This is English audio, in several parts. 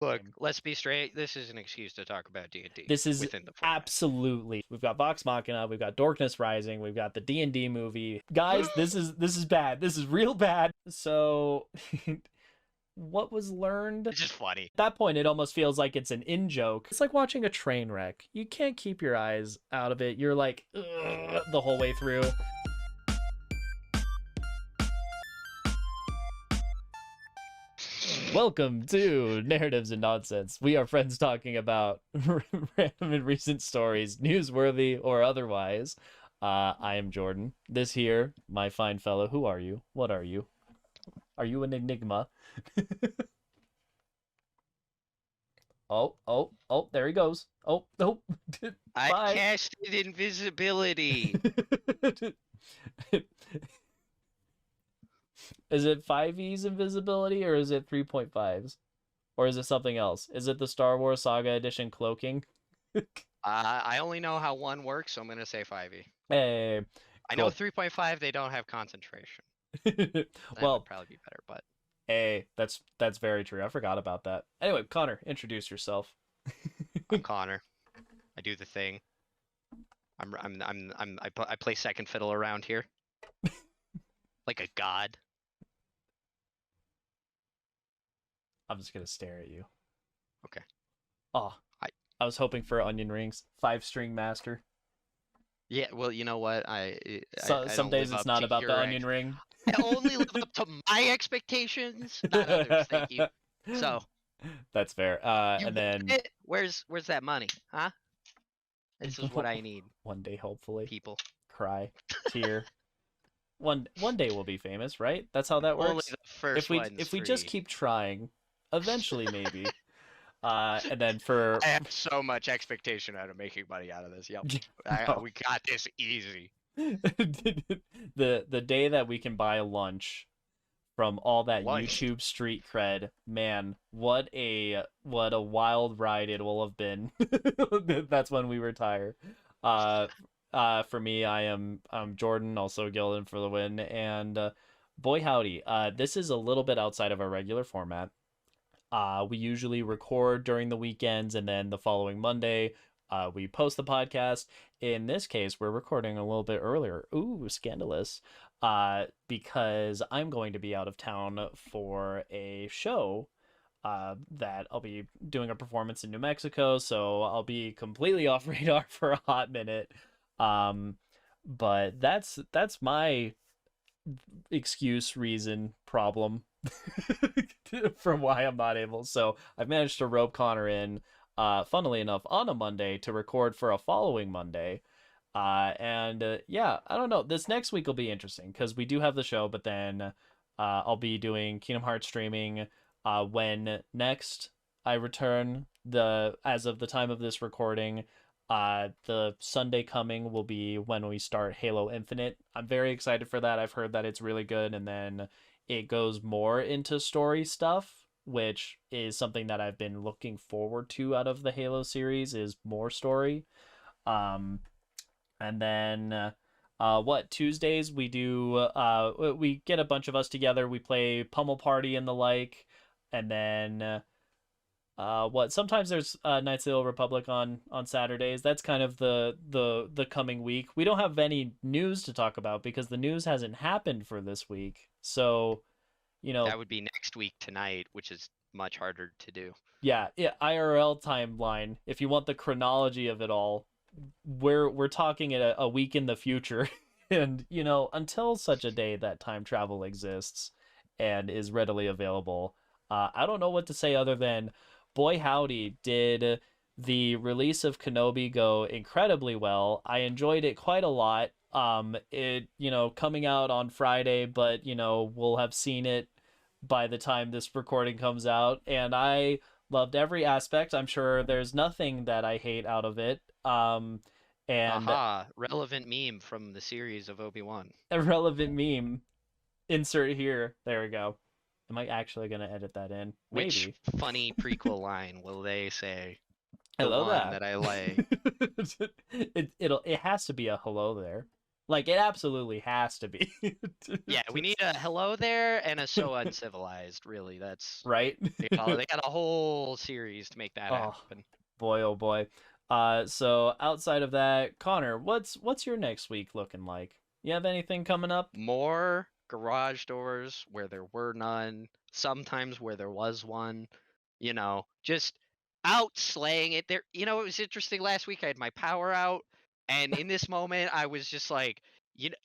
Look, let's be straight. This is an excuse to talk about D&D This is within the format. absolutely. We've got Vox Machina, we've got Dorkness Rising, we've got the D&D movie. Guys, this is bad. This is real bad. So what was learned? It's just funny. At that point, it almost feels like it's an in-joke. It's like watching a train wreck. You can't keep your eyes out of it. You're like, ugh, the whole way through. Welcome to Narratives and Nonsense. We are friends talking about random and recent stories, newsworthy or otherwise. I am Jordan. This here, my fine fellow. Who are you? What are you? Are you an enigma? Oh, there he goes. Oh, I casted invisibility. Is it 5E's invisibility or is it 3.5's? Or is it something else? Is it the Star Wars Saga Edition cloaking? I only know how 1 works, so I'm going to say 5e. Hey, I know 3.5, they don't have concentration. That well, would probably be better, but hey, that's very true. I forgot about that. Anyway, Connor, introduce yourself. I'm Connor. I do the thing. I play second fiddle around here. Like a god. I'm just gonna stare at you. Okay. Oh, I was hoping for onion rings. 5-string master. Yeah, well, you know what? I Some days it's not about the onion ring. I only live up to my expectations, not others. Thank you. So that's fair. And then where's that money, huh? This is what I need. One day, hopefully. People cry, tear. One day we'll be famous, right? That's how that works. Only the first if we just keep trying, eventually maybe. And then for I have so much expectation out of making money out of this. Yep. We got this easy. The day that we can buy lunch from all that YouTube street cred, man, what a wild ride it will have been. That's when we retire. For me, I'm Jordan, also Gilden for the win, and boy howdy, this is a little bit outside of our regular format. We usually record during the weekends, and then the following Monday, we post the podcast. In this case, we're recording a little bit earlier. Ooh, scandalous. Because I'm going to be out of town for a show that I'll be doing a performance in New Mexico, so I'll be completely off radar for a hot minute. But that's my excuse, reason, problem for why I'm not able. So I've managed to rope Connor in, funnily enough, on a Monday to record for a following Monday. Yeah, I don't know. This next week will be interesting because we do have the show, but then I'll be doing Kingdom Hearts streaming when next I return. As of the time of this recording, the Sunday coming will be when we start Halo Infinite. I'm very excited for that. I've heard that it's really good, and then it goes more into story stuff, which is something that I've been looking forward to out of the Halo series, is more story. And then Tuesdays we do we get a bunch of us together, we play Pummel Party and the like, and then sometimes there's Knights of the Old Republic on Saturdays. That's kind of the coming week. We don't have any news to talk about because the news hasn't happened for this week. So, that would be next week tonight, which is much harder to do. Yeah, IRL timeline. If you want the chronology of it all, we're talking it a week in the future. And until such a day that time travel exists and is readily available, I don't know what to say other than, boy howdy, did the release of Kenobi go incredibly well. I enjoyed it quite a lot. It coming out on Friday, but we'll have seen it by the time this recording comes out, and I loved every aspect. I'm sure there's nothing that I hate out of it. And relevant meme from the series of Obi-Wan. A relevant meme. Insert here. There we go. Am I actually gonna edit that in? Maybe. Which funny prequel line will they say? Hello that I like. It has to be a hello there. Like, it absolutely has to be. Yeah, we need a hello there and a so uncivilized. Really, that's Right? they got a whole series to make that Oh, happen. boy, oh boy. So outside of that, Connor, what's your next week looking like? You have anything coming up? More garage doors where there were none, sometimes where there was one, just out slaying it. There, it was interesting last week. I had my power out, and in this moment, I was just like,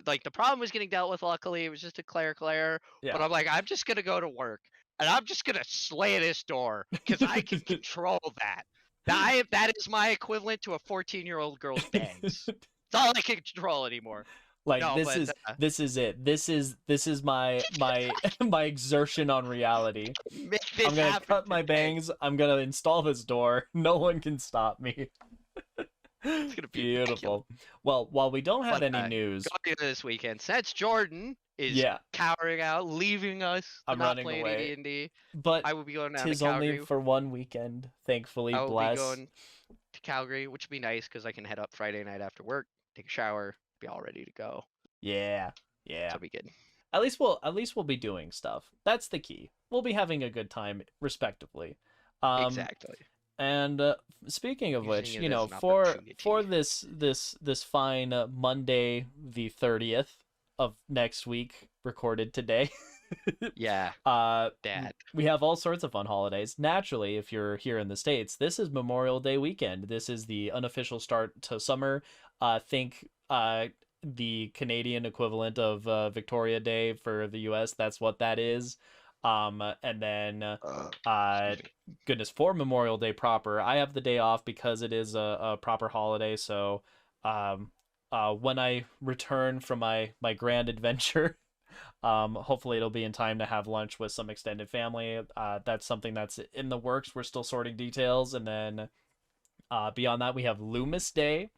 like the problem was getting dealt with. Luckily, it was just a claire, but Yeah. I'm like, I'm just gonna go to work and I'm just gonna slay this door because I can control that. That is my equivalent to a 14-year-old girl's bangs. It's all I can control anymore. Like, No, this but is this is it. This is my my exertion on reality. make I'm this gonna happen cut my today. bangs. I'm gonna install this door. No one can stop me. It's gonna be immaculate. Beautiful. Well, while we don't have But any news, going into this weekend, since Jordan is yeah, cowering out, leaving us to I'm not running play any away. D&D, But I will be going down to 'tis only Calgary. for one weekend. Thankfully, I will be bless. going to Calgary, which would be nice because I can head up Friday night after work, take a shower, be all ready to go. Yeah, So yeah. it'll be good. At least we'll be doing stuff. That's the key. We'll be having a good time, respectively. Um, Exactly. and speaking of Using which, it as an for opportunity. this fine Monday the 30th of next week, recorded today. Yeah, uh, Dad. we have all sorts of fun holidays. Naturally, if you're here in the States, this is Memorial Day weekend. This is the unofficial start to summer. Think the Canadian equivalent of Victoria Day for the US. That's what that is. And then Excuse me. goodness, for Memorial Day proper, I have the day off because it is a proper holiday. So um, when I return from my grand adventure, hopefully it'll be in time to have lunch with some extended family. That's something that's in the works. We're still sorting details. And then beyond that, we have Loomis Day,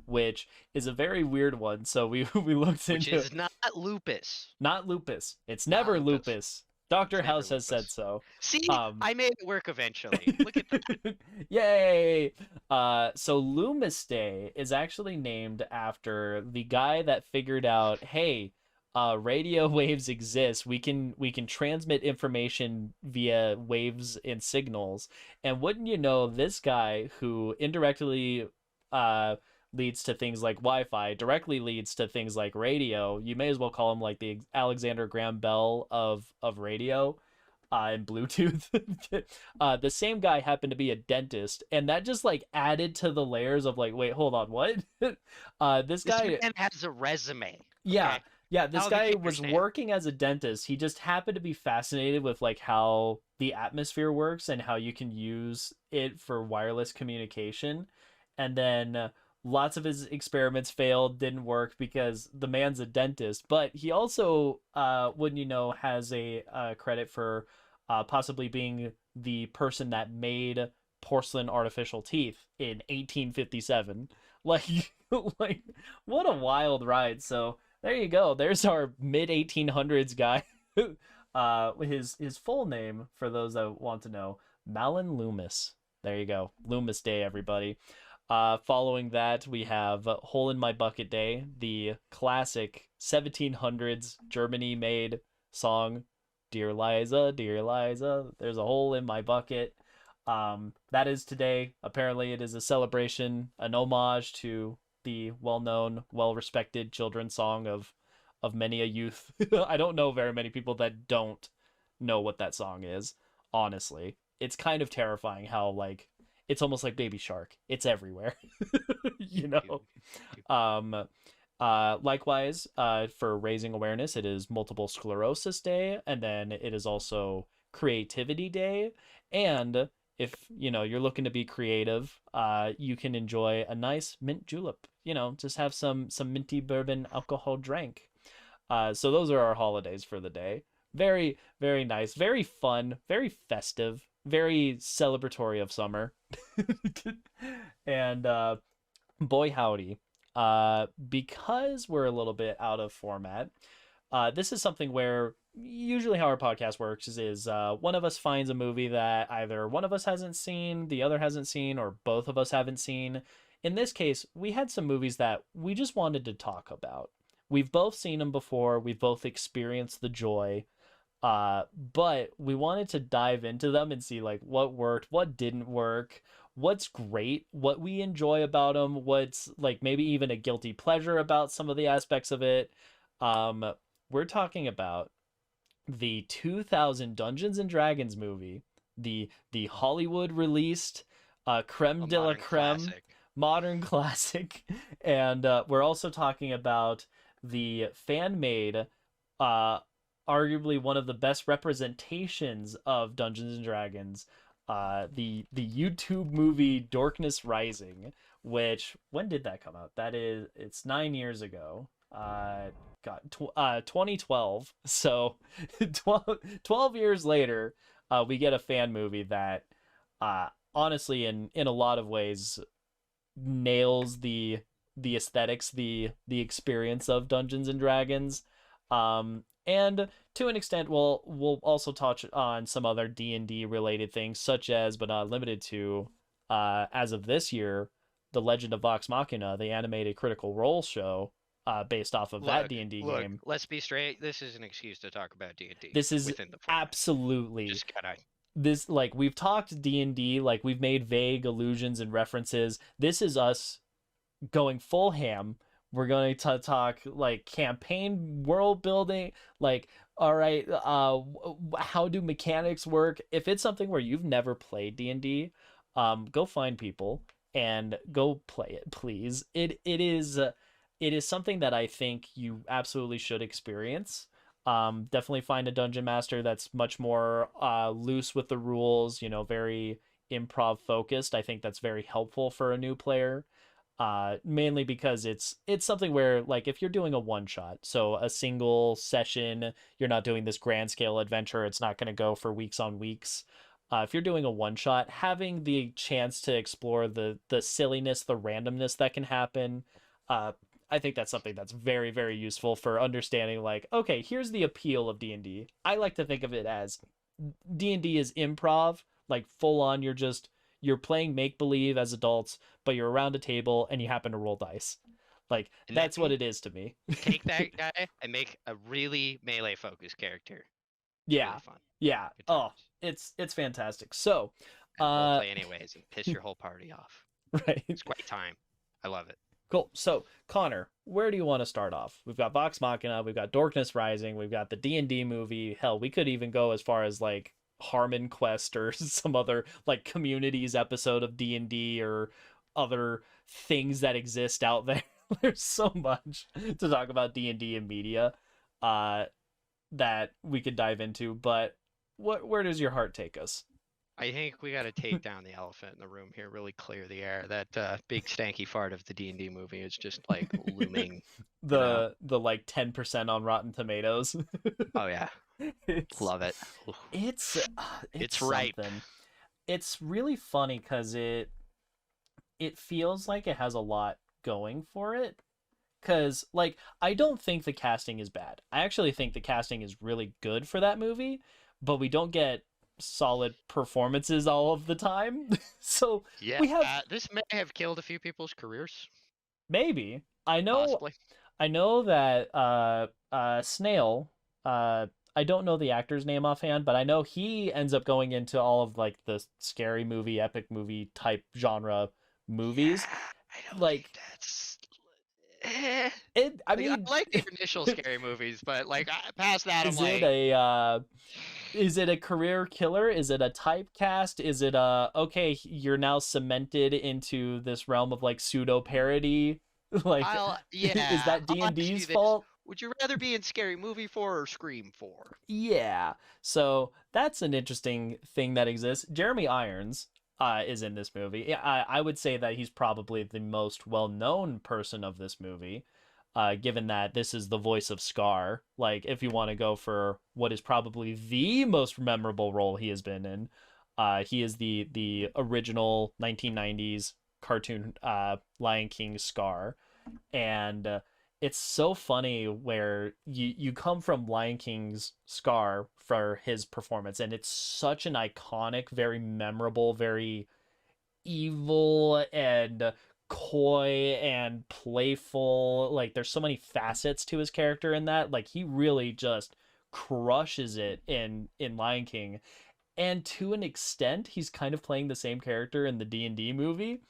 which is a very weird one. So we looked Which into is not lupus. not lupus. It's Not never lupus. lupus. Dr. It's never House has said lupus. so. See, Um, I made it work eventually. Look at that. Yay! So Loomis Day is actually named after the guy that figured out, hey, radio waves exist. We can transmit information via waves and signals. And wouldn't you know, this guy who indirectly uh leads to things like Wi-Fi, directly leads to things like radio. You may as well call him like the Alexander Graham Bell of radio and Bluetooth. The same guy happened to be a dentist, and that just like added to the layers of like, wait, hold on, what? This This guy, man has a resume. yeah, Okay. yeah, this How the guy kickers was stand. working as a dentist. He just happened to be fascinated with like how the atmosphere works and how you can use it for wireless communication. And then lots of his experiments failed, didn't work because the man's a dentist. But he also, wouldn't you know, has a credit for possibly being the person that made porcelain artificial teeth in 1857. Like, like what a wild ride. So there you go. There's our mid 1800s guy. His full name, for those that want to know, Malin Loomis. There you go. Loomis Day, everybody. Following that, we have Hole in My Bucket Day, the classic 1700s Germany made song. Dear Liza, dear Liza, there's a hole in my bucket. That is today. Apparently, it is a celebration, an homage to the well-known, well-respected children's song of many a youth. I don't know very many people that don't know what that song is. Honestly, it's kind of terrifying how like it's almost like Baby Shark. It's everywhere, you know. Um, Likewise, for raising awareness, it is Multiple Sclerosis Day, and then it is also Creativity Day. And if you're looking to be creative, you can enjoy a nice mint julep. Just have some minty bourbon alcohol drink. So those are our holidays for the day. Very, very nice, very fun, very festive, very celebratory of summer. And boy howdy, because we're a little bit out of format, this is something where usually how our podcast works is one of us finds a movie that either one of us hasn't seen, the other hasn't seen, or both of us haven't seen. In this case, we had some movies that we just wanted to talk about. we've both seen them before. We've both experienced the joy. But we wanted to dive into them and see like what worked, what didn't work, what's great, what we enjoy about them, what's like maybe even a guilty pleasure about some of the aspects of it. Um, we're talking about the 2000 Dungeons and Dragons movie, the Hollywood released creme A de la modern creme classic. modern classic, and we're also talking about the fan made, uh, arguably one of the best representations of Dungeons and Dragons, the YouTube movie Dorkness Rising, which when did that come out? It's 9 years ago. God, 2012. So 12 years later, we get a fan movie that, honestly, in a lot of ways, nails the aesthetics, the experience of Dungeons and Dragons. And to an extent, we'll also touch on some other D&D related things, such as, but not limited to, as of this year, the Legend of Vox Machina, the animated Critical Role show, based off of that D&D Look, game. let's be straight. This is an excuse to talk about D&D This is within the format. absolutely Just gotta. this, like, we've talked D&D, like we've made vague allusions and references. This is us going full ham. We're going to talk like campaign world building, like, all right, how do mechanics work? If it's something where you've never played D&D, go find people and go play it, please. It is something that I think you absolutely should experience. Definitely find a dungeon master that's much more loose with the rules, very improv focused. I think that's very helpful for a new player, mainly because it's something where, like, if you're doing a one shot, so a single session, you're not doing this grand scale adventure, it's not going to go for weeks on weeks. If you're doing a one shot, having the chance to explore the silliness, the randomness that can happen, uh I think that's something that's very, very useful for understanding, like, okay, here's the appeal of D&D. I like to think of it as D&D is improv, like full on, you're playing make believe as adults, but you're around a table and you happen to roll dice. Like, And that's what then it is to me. take that guy and make a really melee focused character. It's really Yeah. fun. Yeah. Good Oh, times. it's fantastic. So, And role uh play anyways and piss your whole party off. right. It's great time. I love it. Cool. So, Connor, where do you want to start off? We've got Vox Machina, we've got Dorkness Rising, we've got the D&D movie. Hell, we could even go as far as like Harmon Quest or some other like communities episode of D&D or other things that exist out there. There's so much to talk about D&D and media uh that we could dive into, but where does your heart take us? I think we got to take down the elephant in the room here, really clear the air. That big stanky fart of the D&D movie is just like looming, you know. The like 10% on Rotten Tomatoes. Oh yeah, it's love it. it's it's It's ripe. something. It's really funny because it feels like it has a lot going for it. Because, like, I don't think the casting is bad. I actually think the casting is really good for that movie, but we don't get solid performances all of the time. So Yeah, we have, this may have killed a few people's careers, maybe. possibly. I know that Snail, I don't know the actor's name offhand, but I know he ends up going into all of like the scary movie, epic movie type genre movies. Yeah, I don't think Like, that's. Eh. it, I Like, I mean, like the initial scary movies, but like past that, I'm is it like, a is it a career killer? Is it a typecast? Is it a, okay, you're now cemented into this realm of like pseudo parody? Like, is yeah, that I'll ask D&D's you this: fault? would you rather be in Scary Movie 4 or Scream 4? Yeah. So that's an interesting thing that exists. Jeremy Irons is in this movie. Yeah, I would say that he's probably the most well-known person of this movie, given that this is the voice of Scar. Like, if you want to go for what is probably the most memorable role he has been in, he is the original 1990s cartoon Lion King Scar. And it's so funny where you come from Lion King's Scar for his performance, and it's such an iconic, very memorable, very evil and coy and playful. Like there's so many facets to his character in that. Like he really just crushes it in Lion King. And to an extent, he's kind of playing the same character in the D&D movie.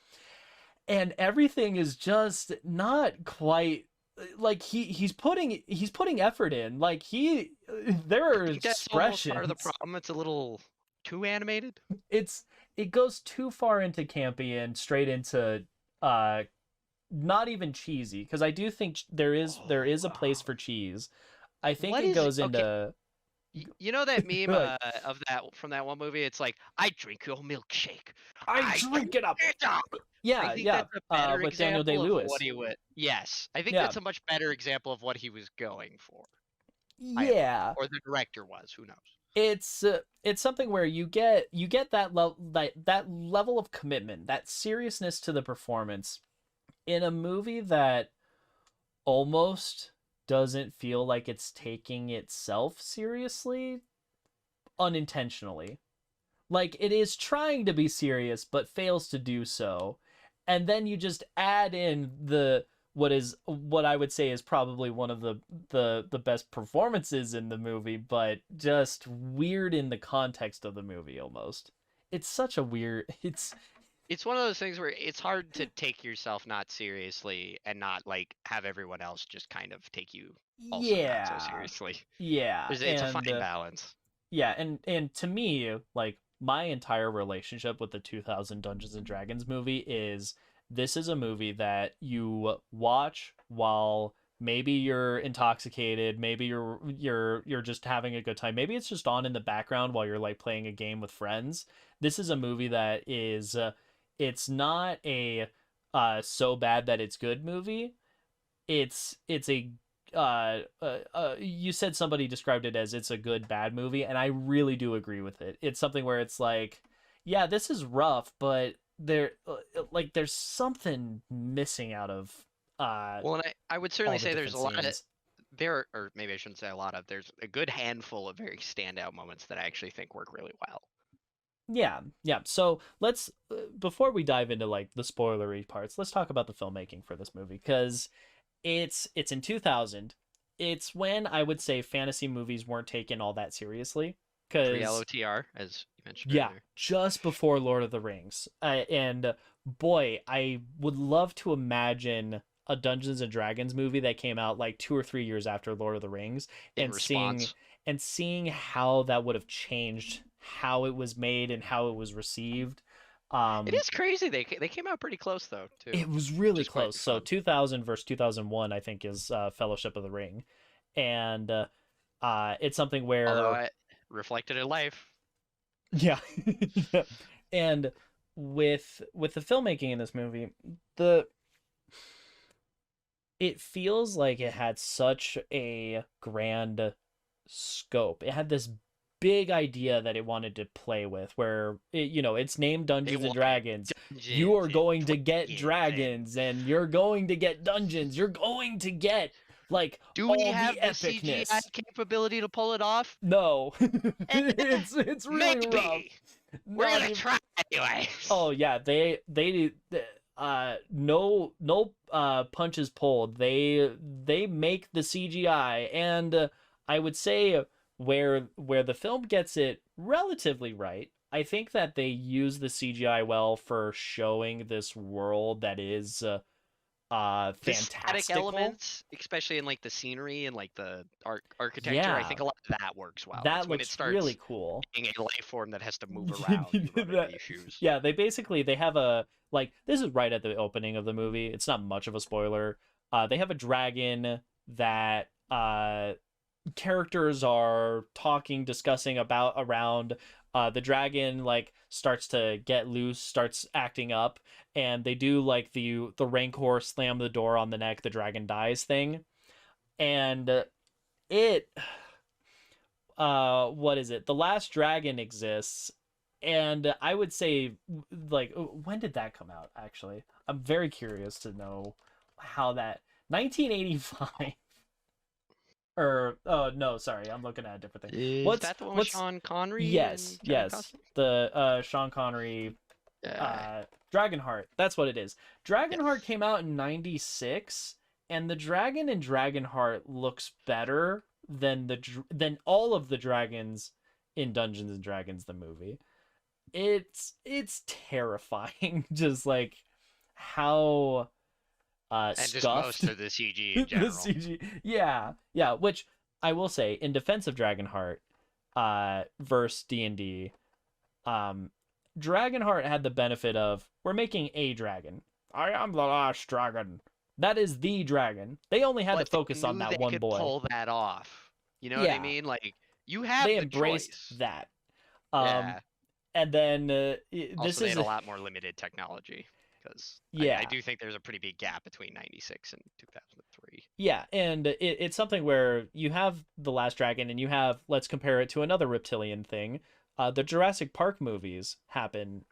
And everything is just not quite like he's putting effort in. Like there I are think that's almost part of the expressions. problem. It's a little too animated. It's it goes too far into campy and straight into uh not even cheesy, because I do think Oh, there is a place for cheese. I think what it is goes okay? into You know that meme like of that from that one movie? It's like, I drink your milkshake. I I drink drink it up. it up. I Yeah, think yeah. that's a better With Daniel example of what Day-Lewis. he would. Yes, I think Yeah. that's a much better example of what he was going for. I think, Yeah. or the director was. Who knows? It's something where you get that level of commitment, that seriousness to the performance in a movie that almost doesn't feel like it's taking itself seriously unintentionally. Like it is trying to be serious but fails to do so. And then you just add in the what I would say is probably one of the best performances in the movie, but just weird in the context of the movie almost. It's such a weird It's one of those things where it's hard to take yourself not seriously and not like have everyone else just kind of take you also not so yeah. seriously. Yeah, It's a fine balance. yeah, and to me, like my entire relationship with the 2000 Dungeons and Dragons movie is this is a movie that you watch while maybe you're intoxicated, maybe you're just having a good time. Maybe it's just on in the background while you're like playing a game with friends. This is a movie that is it's not a so bad that it's good movie. It's a you said somebody described it as it's a good bad movie, and I really do agree with it. It's something where it's like, yeah, this is rough, but like there's something missing out of uh Well, and I would certainly all the say there's different a lot of scenes. or maybe I shouldn't say a lot of, there's a good handful of very standout moments that I actually think work really well. Yeah, yeah. So let's before we dive into like the spoilery parts, let's talk about the filmmaking for this movie, because it's in 2000. It's when I would say fantasy movies weren't taken all that seriously, Pre because LOTR, as you mentioned yeah, earlier. just before Lord of the Rings. And boy, I would love to imagine a Dungeons and Dragons movie that came out like 2 or 3 years after Lord of the Rings, In and seeing response, how that would have changed how it was made and how it was received. it Um, is crazy. They came out pretty close though too, it was which really is quite close. So fun. 2000 versus 2001, I think, is Fellowship of the Ring, and it's something Although where I reflected in life. yeah, yeah. And with the filmmaking in this movie, the it feels like it had such a grand scope. It had this big idea that it wanted to play with, where it's named They Dungeons and wanted Dragons. You dungeons are and going to get dragons and dragons, and you're going to get dungeons. You're going to get like do we all the have the CGI epicness. capability to pull it off? No, Eh, it's really rough. maybe. We're Not gonna even. try anyways. Oh yeah, they no punches pulled. They make the CGI, and I would say where the film gets it relatively right. I think that they use the CGI well for showing this world that is The static fantastical. elements, especially in like the scenery and like the architecture, I Yeah, think a lot of that works well. It's that when it looks really starts cool. being a life form that has to move around, you run into issues. Yeah, they have a like this is right at the opening of the movie. It's not much of a spoiler. They have a dragon that characters are talking, discussing about around. The dragon like starts to get loose, starts acting up, and they do like the rancor slam the door on the neck, the dragon dies thing, and it what is it? The Last Dragon exists, and I would say like when did that come out actually? I'm very curious to know how that 1985 or oh no, sorry, I'm looking at a different thing. Is What's that the one with what's Sean Connery yes, and Giant yes. Costume? The Sean Connery Yeah. Dragonheart. That's what it is. Dragonheart Yes. came out in '96, and the dragon in Dragonheart looks better than than all of the dragons in Dungeons and Dragons the movie. It's terrifying, just like how And just most scuffed of the CG in the general. CG. Yeah, yeah. Which I will say, in defense of Dragonheart, versus D&D, um, Dragonheart had the benefit of we're making a dragon. I am the last dragon. That is the dragon. They only had to But they focus on knew that they one could boy. pull that off. You know what I Yeah, mean? Like, you they have the embraced choice. that. Um, Yeah. and then Also, this they had is a lot more limited technology because I yeah, do think there's a pretty big gap between 96 and 2003. yeah, and it's something where you have the Last Dragon, and you have, let's compare it to another reptilian thing. The Jurassic Park movies happen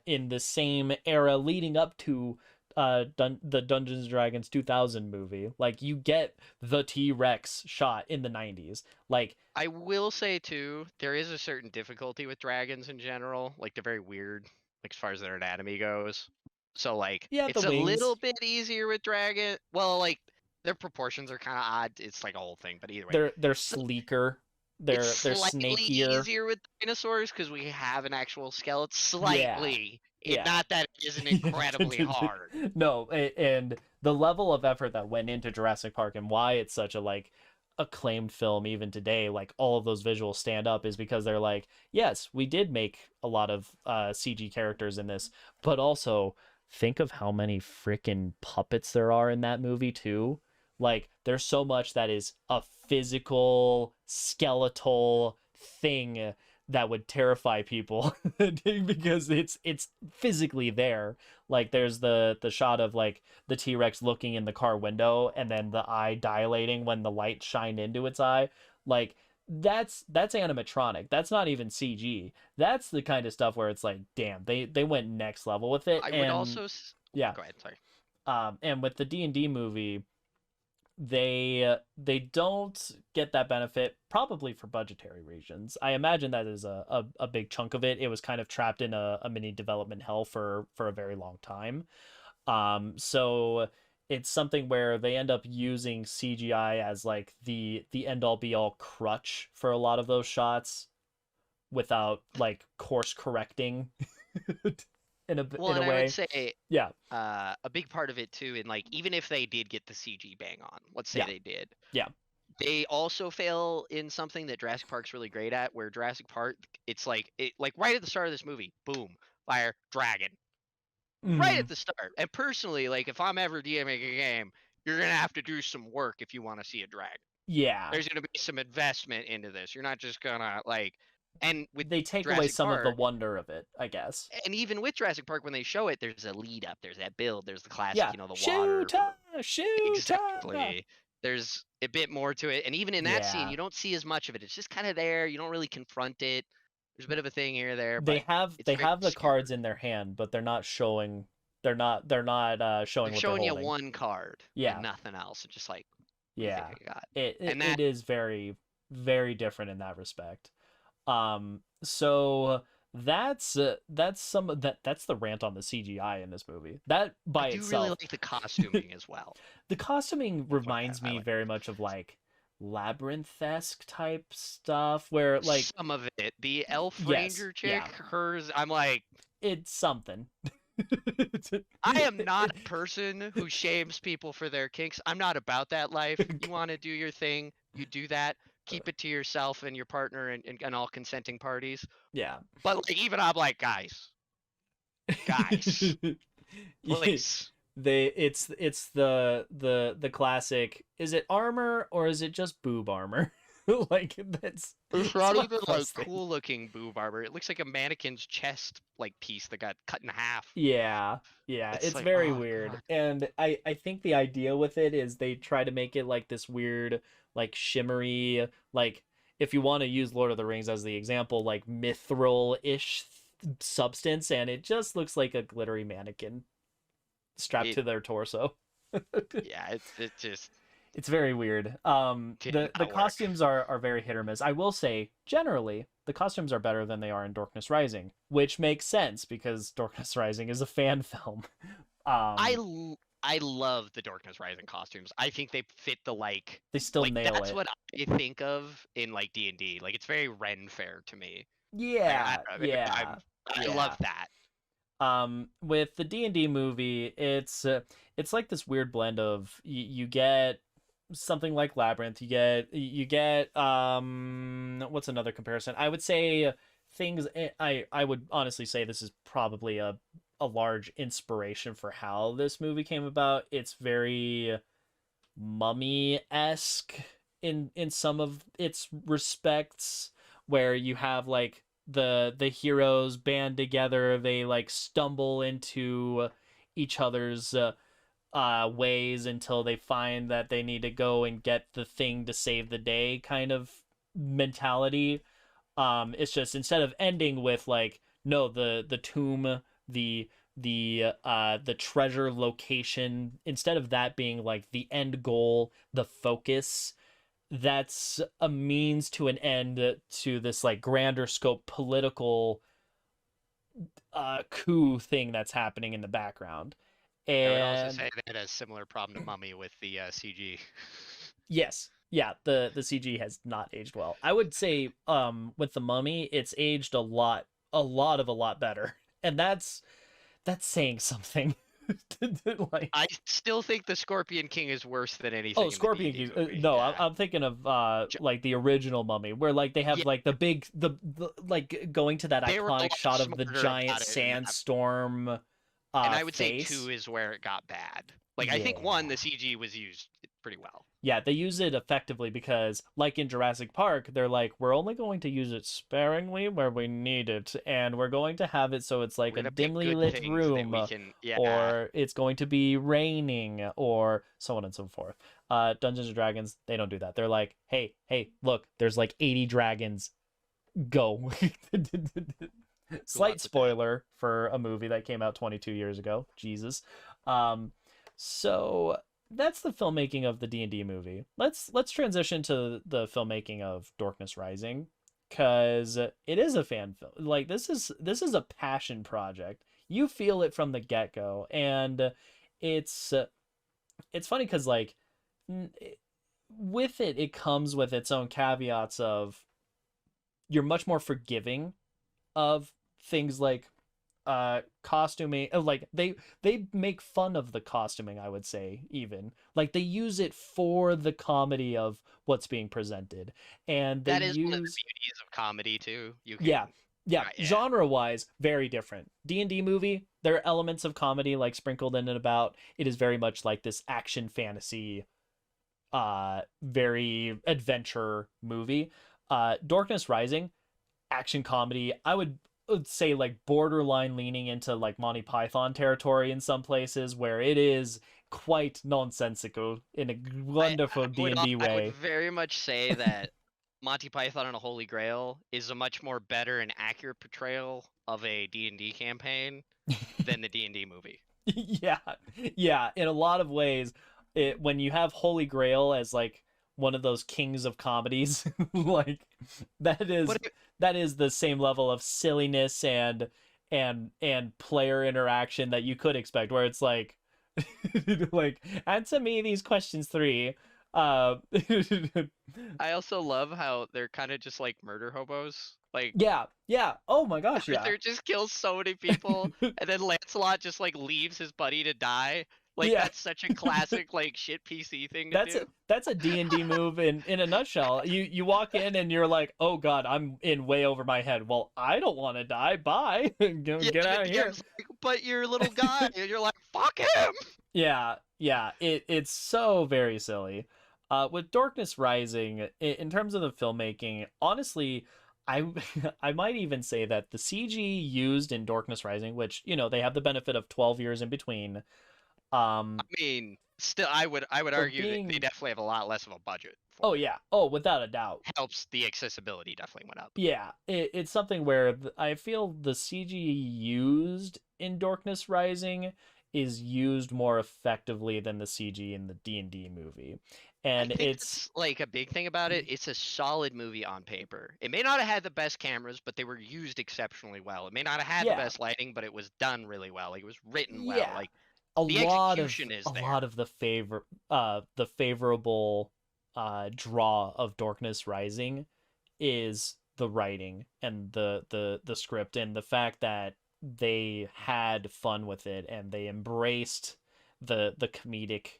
in the same era leading up to the Dungeons and Dragons 2000 movie. Like you get the T Rex shot in the 90s. Like I will say too, there is a certain difficulty with dragons in general. Like they're very weird, like as far as their anatomy goes. So like yeah, the it's a little wings, bit easier with dragon. Well, like their proportions are kind of odd. It's like a whole thing, but either way, they're it's sleeker. it's They're slightly snakier. easier with dinosaurs because we have an actual skeleton. Yeah, Slightly, yeah. not that it isn't incredibly hard. No, and the level of effort that went into Jurassic Park and why it's such a like acclaimed film even today, like all of those visuals stand up, is because they're like, yes, we did make a lot of CG characters in this, but also think of how many freaking puppets there are in that movie too. Like there's so much that is a physical skeletal thing that would terrify people because it's physically there. Like there's the shot of like the T-Rex looking in the car window and then the eye dilating when the light shined into its eye. Like that's animatronic. That's not even CG. That's the kind of stuff where it's like, damn, they went next level with it. I would And also. yeah, Go ahead. Sorry. and with the D&D movie, they don't get that benefit probably for budgetary reasons. I imagine that is a big chunk of it. It was kind of trapped in a mini development hell for a very long time. So it's something where they end up using CGI as like the end all be all crutch for a lot of those shots without like course correcting Well, in a and I would way. say Yeah. a big part of it too, and like even if they did get the CG bang on, let's say Yeah. they did, Yeah. they also fail in something that Jurassic Park's really great at, where Jurassic Park, it's like right at the start of this movie, boom, fire, dragon, right at Mm. the start. And personally, like if I'm ever DMing a game, you're gonna have to do some work if you want to see a dragon. Yeah. There's gonna be some investment into this. You're not just gonna like, and with They take away Jurassic some of the Park. wonder of it, I guess. And even with Jurassic Park, when they show it, there's a lead up. There's that build. There's the classic, Yeah. the water. Shooter! Shooter! Exactly. There's a bit more to it. And even in that scene, Yeah. you don't see as much of it. It's just kind of there. You don't really confront it. There's a bit of a thing here or there, They but have it's they very have the obscure. cards in their hand, but they're not showing they're not They're showing what they're showing you holding. one card and Yeah. nothing else. It's just like, what do you think Yeah. I got? It And that it is very very different in that respect. So that's some of that's the rant on the CGI in this movie. That I by do really itself. like the costuming as well. The costuming I'll point that reminds I me like very much of like labyrinth-esque type stuff where like some of it. The elf yes, ranger chick, yeah, hers, I'm like, it's something. I am not a person who shames people for their kinks. I'm not about that life. You want to do your thing, you do that. Keep it to yourself and your partner and all consenting parties. Yeah. But like even I'm like, guys, please. It's the classic, is it armor or is it just boob armor? Like It's it's not one even of like those things. cool looking boob armor. It looks like a mannequin's chest like piece that got cut in half. Yeah, yeah, It's it's like, very oh weird. god. And I think the idea with it is they try to make it like this weird, like shimmery, like if you want to use Lord of the Rings as the example, like mithril-ish substance, and it just looks like a glittery mannequin strapped It to their torso. yeah, it just It's very weird. did The not work. costumes are very hit or miss. I will say, generally, the costumes are better than they are in Dorkness Rising, which makes sense because Dorkness Rising is a fan film. um I love the Dorkness Rising costumes. I think they fit the they still nail that's it. what I think of in like D&D. Like it's very Ren fair to me. Like I Yeah, don't know, yeah, I love yeah. that. With the D&D movie, it's like this weird blend of you get something like Labyrinth, you get what's another comparison? I would say things I would honestly say this is probably a large inspiration for how this movie came about. It's very mummy-esque in some of its respects, where you have like the heroes band together, they like stumble into each other's ways until they find that they need to go and get the thing to save the day kind of mentality. It's just instead of ending with like, no, the tomb, the treasure location, instead of that being like the end goal, the focus, that's a means to an end to this like grander scope political coup thing that's happening in the background. I would also And say that has similar problem to Mummy with the CG. yes, yeah, the CG has not aged well. I would say with the Mummy, it's aged a lot better. And that's saying something. Like, I still think the Scorpion King is worse than oh, anything in the Scorpion D&D King. movie. No, Yeah. I'm thinking of J- like the original Mummy, where like they have Yeah, like the big the like going to that they were a iconic lot shot of the smarter giant about it in that. sandstorm And I would say face. 2 is where it got bad. Like I think 1 Yeah. the CG was used pretty well. Yeah, they use it effectively because, like in Jurassic Park, they're like, we're only going to use it sparingly where we need it, and we're going to have it so it's like We're a gonna pick dimly good lit things that room, we can. Yeah, or it's going to be raining, or so on and so forth. Dungeons and Dragons, they don't do that. They're like, hey, look, there's like 80 dragons. Go. good luck Slight with that. spoiler for a movie that came out 22 years ago. Jesus. Um, so that's the filmmaking of the D&D movie. Let's transition to the filmmaking of Dorkness Rising, cuz it is a fan film. Like this is a passion project. You feel it from the get-go, and it's it's funny cuz like with it comes with its own caveats of you're much more forgiving of things like costuming, like they make fun of the costuming, I would say. Even like they use it for the comedy of what's being presented, and they That is one of the use, beauties of comedy too. You yeah, can, yeah, yeah. genre wise very different. D&D movie, there are elements of comedy like sprinkled in and about. It is very much like this action fantasy, very adventure movie. Darkness Rising, action comedy. I would say like borderline leaning into like Monty Python territory in some places, where it is quite nonsensical in a wonderful D&D I would way. very much say that Monty Python and a Holy Grail is a much more better and accurate portrayal of a D&D campaign than the D&D movie. Yeah, yeah, in a lot of ways, when you have Holy Grail as like one of those kings of comedies, like that is But it, that is the same level of silliness and player interaction that you could expect, where it's like like, answer me these questions three. uh I also love how they're kind of just like murder hobos. Like yeah, yeah, oh my gosh, yeah. Arthur just kills so many people, and then Lancelot just like leaves his buddy to die. Like Yeah, that's such a classic like shit PC thing to that's a do. D&D move in a nutshell. You walk in and you're like, oh god, I'm in way over my head. Well, I don't want to die. Bye. Yeah, Get and out of the here. DM's like, but you're a little guy, and you're like, fuck him. Yeah, yeah, it's so very silly. With Darkness Rising, in terms of the filmmaking, honestly, I I might even say that the CG used in Darkness Rising, which, they have the benefit of 12 years in between, I um mean, still, I would for argue that they being, definitely have a lot less of a budget oh for it. yeah, oh, without a doubt. Helps the accessibility definitely went up. Yeah, it's something where I feel the CG used in Darkness Rising is used more effectively than the CG in the D&D movie. I And think it's that's like a big thing about it. It's a solid movie on paper. It may not have had the best cameras, but they were used exceptionally well. It may not have had the yeah, best lighting, but it was done really well. Like it was written well. yeah. Like the execution is A there. lot of the favorable draw of Dorkness Rising is the writing and the script and the fact that they had fun with it and they embraced the comedic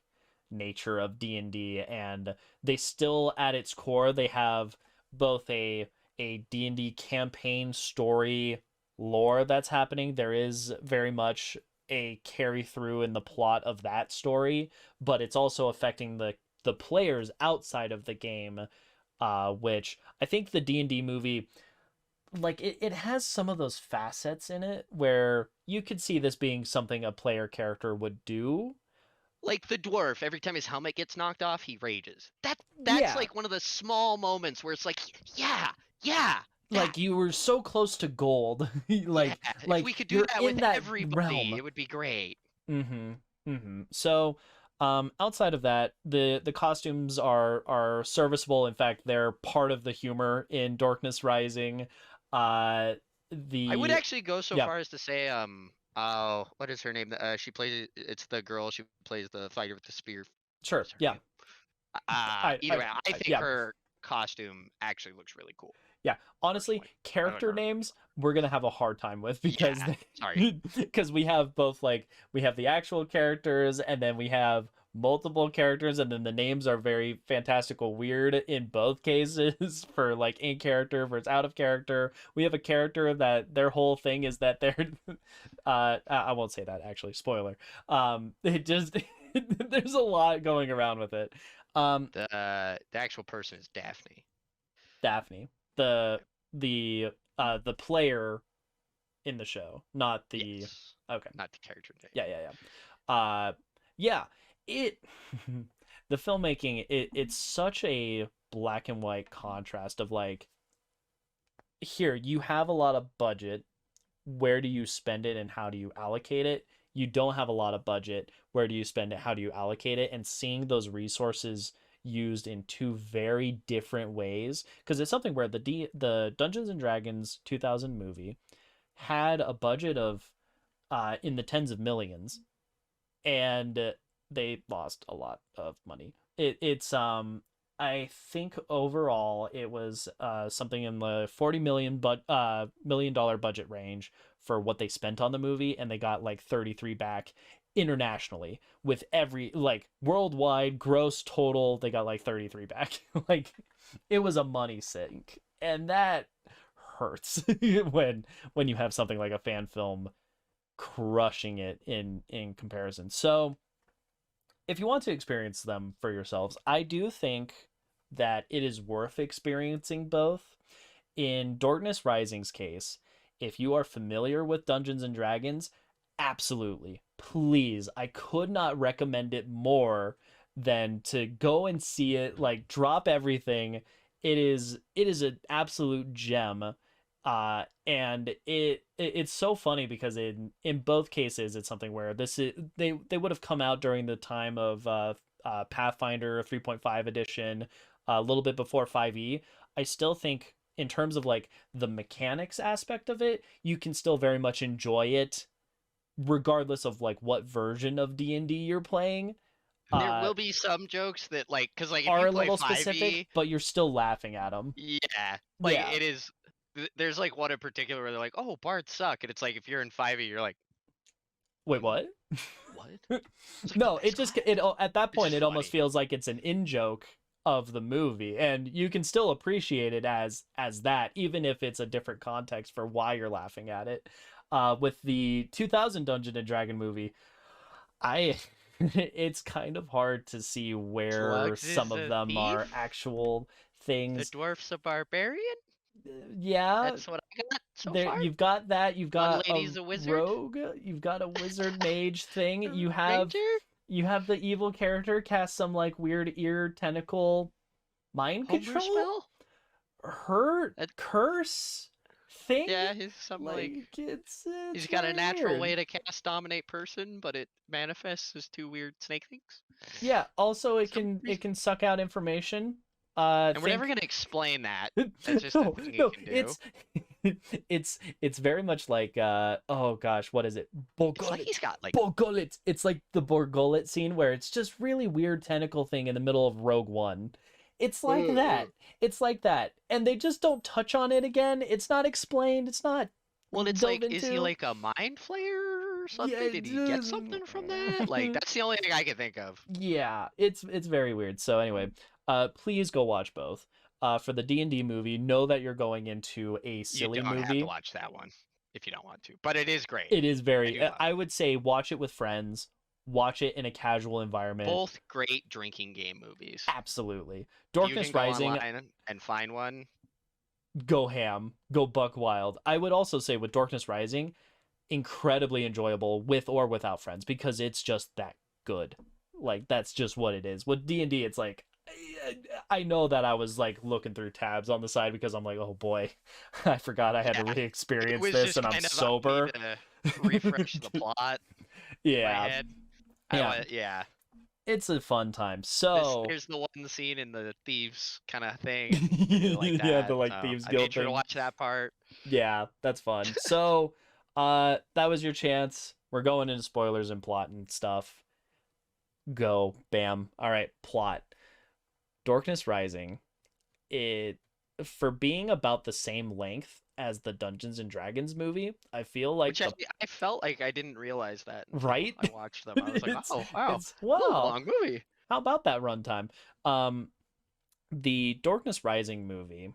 nature of D&D, and they still at its core they have both a D&D campaign story lore that's happening. There is very much a carry through in the plot of that story, but it's also affecting the players outside of the game, which I think the D&D movie, like it has some of those facets in it where you could see this being something a player character would do. Like the dwarf, every time his helmet gets knocked off, he rages. That's Yeah, like one of the small moments where it's like, yeah, yeah, that. like you were so close to gold. Yeah, if like we could do you're that with in that everybody, realm. it would be great. Mm-hmm. Mm-hmm. So, outside of that, the costumes are serviceable. In fact, they're part of the humor in Darkness Rising. Uh, I would the actually go so Yeah, far as to say, oh, what is her name? She plays. It's the girl. She plays the fighter with the spear. What sure. is her Yeah, name? Either way, I think yeah. her costume actually looks really cool. Yeah, honestly, Personally, I don't character know. names we're gonna have a hard time with because Yeah, sorry. because we have both, like, we have the actual characters and then we have multiple characters, and then the names are very fantastical weird in both cases for like in character versus out of character. We have a character that their whole thing is that they're I won't say that, actually, spoiler. It just there's a lot going around with it. The actual person is Daphne. Daphne, the the player in the show, not the Yes, okay. not the character name. Yeah. Yeah. It the filmmaking, it's such a black and white contrast of like, here you have a lot of budget, where do you spend it and how do you allocate it? You don't have a lot of budget, where do you spend it, how do you allocate it? And seeing those resources used in two very different ways, because it's something where the Dungeons and Dragons 2000 movie had a budget of in the tens of millions, and they lost a lot of money. It's I think overall it was something in the 40 million $1 million budget range for what they spent on the movie, and they got like 33 back internationally. With every, like, worldwide gross total, they got like 33 back. Like, it was a money sink, and that hurts when you have something like a fan film crushing it in comparison. So if you want to experience them for yourselves, I do think that it is worth experiencing both. In Darkness Rising's case, if you are familiar with Dungeons and Dragons, absolutely, please, I could not recommend it more than to go and see it. Like, drop everything. It is an absolute gem. And it's so funny because in both cases it's something where this is they would have come out during the time of Pathfinder 3.5 edition, a little bit before 5e. I still think, in terms of like the mechanics aspect of it, you can still very much enjoy it regardless of like what version of D&D you're playing. There Uh will be some jokes that like, cause like if are you a play little specific, 5e, but you're still laughing at them. yeah, like Yeah. it is. There's like one in particular where they're like, "Oh, bards suck," and it's like if you're in 5e, you're like, Wait, what? "What?" It's like the No, best it just class. it at that It's point just it almost funny. feels like it's an in joke of the movie, and you can still appreciate it as that, even if it's a different context for why you're laughing at it. With the 2000 Dungeon and Dragon movie, I it's kind of hard to see where Slugs some is of a them are thief. actual The things. dwarf's a barbarian. Yeah, That's what I got so there far. you've got that. You've One got a lady's a wizard. rogue, you've got a wizard mage thing. Ranger. You have the evil character cast some like weird ear tentacle mind Homebrew control, spell. hurt That curse thing. Yeah, he's some Like it's he's got a very natural way weird. to cast dominate person, but it manifests as two weird snake things. Yeah. Also, For some it reason. can suck out information. And we're never Think gonna explain that. That's just a no, thing it no, can do. it's it's very much like oh gosh, what is it? It's like he's Borgullet. got like Borgullet. It's like the Borgullet scene where it's just really weird tentacle thing in the middle of Rogue One. It's like that. It's like that. And they just don't touch on it again. It's not explained. It's not well, it's dove like, is he into. like a mind flayer or something? Yeah. Did he get something from that? Like that's the only thing I can think of. Yeah, it's very weird. So anyway, please go watch both. For the D&D movie, know that you're going into a You silly don't have to movie. watch that one if you don't want to, but it is great. It is I very do love I it. would say watch it with friends, watch it in a casual environment. Both great drinking game movies. Absolutely. If you can Dorkness go Rising, online and find one, go ham, go buck wild. I would also say with Dorkness Rising, incredibly enjoyable with or without friends because it's just that good. Like that's just what it is. With D&D it's like I know that I was like looking through tabs on the side because I'm like, oh boy, I forgot I had to yeah, it re-experience was this just and I'm kind of up me sober. to refresh the plot in my Yeah, head. yeah, Yeah. it's a fun time. This So, there's the one scene in the thieves kind of thing, and I really like yeah, the that. like So Thieves I made Guild sure to thing. watch that part. Yeah, that's fun. So, that was your chance. We're going into spoilers and plot and stuff. Go, bam. All right, plot. Dorkness Rising. It for being about the same length as the Dungeons and Dragons movie, I feel like Which I felt like I didn't realize that until right. I watched them. I was like, oh wow, It's that was a wow. long movie. How about that runtime? Um, the Dorkness Rising movie,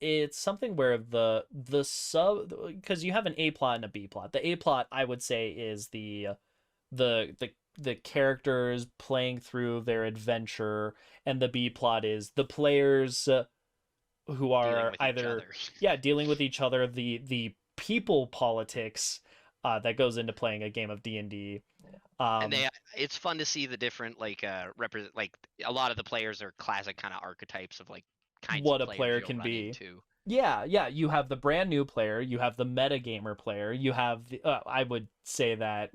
it's something where the sub because you have an A plot and a B plot. The A plot I would say is the the the characters playing through their adventure, and the B plot is the players who Dealing are with each either other. dealing with each other, the people politics that goes into playing a game of D&D. And um they it's fun to see the different like represent like a lot of the players are classic kind of archetypes of like kinds of what a players player you'll can run be. into. Yeah, you have the brand new player, you have the metagamer player, you have the, I would say that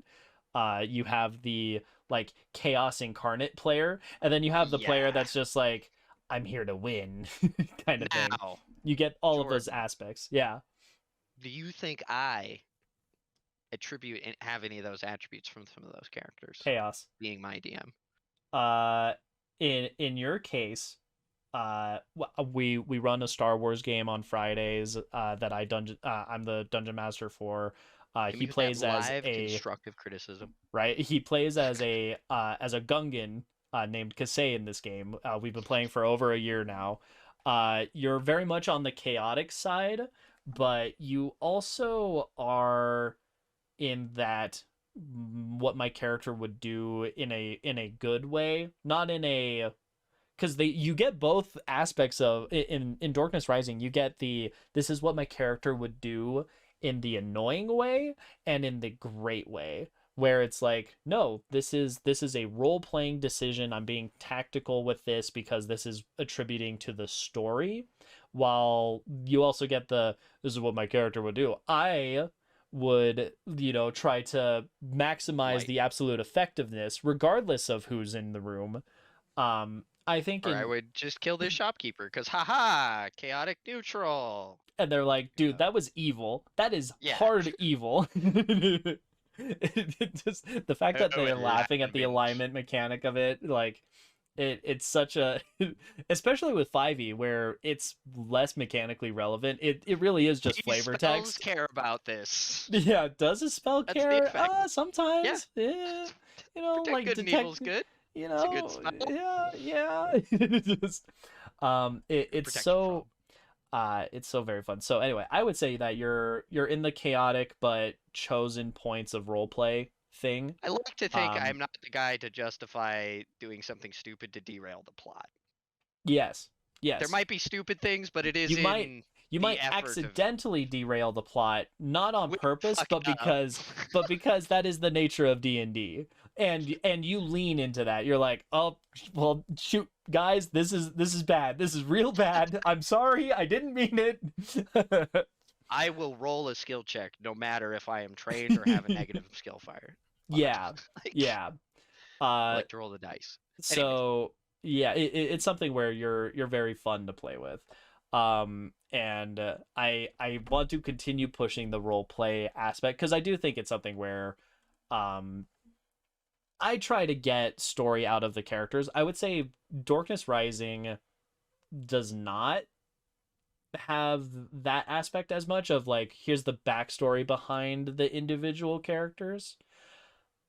you have the like chaos incarnate player, and then you have the player Yeah. that's just like I'm here to win kind of thing. Now, You get all of those Jordan, aspects. Yeah. do you think I attribute and have any of those attributes from some of those characters Chaos. being my DM? uh in your case, we run a Star Wars game on Fridays that I'm the dungeon master for. Give He me that plays as live a constructive criticism. right. He plays as a Gungan named Kasei in this game. We've been playing for over a year now. You're very much on the chaotic side, but you also are in that what my character would do in a good way, not in a because they you get both aspects of in Darkness Rising. You get the this is what my character would do in the annoying way and in the great way, where it's like, no, this is a role playing decision. I'm being tactical with this because this is attributing to the story, while you also get the this is what my character would do. I would, try to maximize Light. the absolute effectiveness regardless of who's in the room. I think Or I in would just kill this shopkeeper because haha, chaotic neutral. and they're like, dude, Yeah. that was evil. That is Yeah. hard evil. Just the fact that they're laughing at the Alignment. alignment mechanic of it, like it's such a especially with 5e where it's less mechanically relevant. It really is just These flavor spells text. care about this. Yeah, does a spell That's the care? effect. Yeah. Sometimes. Yeah. Protect like good and detect, evil's good. It's a good spell. yeah. Just it's Protection so it's so very fun. So anyway, I would say that you're in the chaotic but chosen points of roleplay thing. I like to think Um I'm not the guy to justify doing something stupid to derail the plot. yes. There Yes. might be stupid things, but it is You might in you the might effort of accidentally derail the plot, not on we purpose, fuck but up. because that is the nature of D&D. And you lean into that. You're like, "Oh, well, shoot, guys, this is bad. This is real bad. I'm sorry. I didn't mean it." I will roll a skill check no matter if I am trained or have a negative skill fire. Yeah, Like, yeah. I Uh, like to roll the dice. Anyways, so yeah, it's something where you're very fun to play with. And I want to continue pushing the role play aspect because I do think it's something where um I try to get story out of the characters. I would say Dorkness Rising does not have that aspect as much of like here's the backstory behind the individual characters,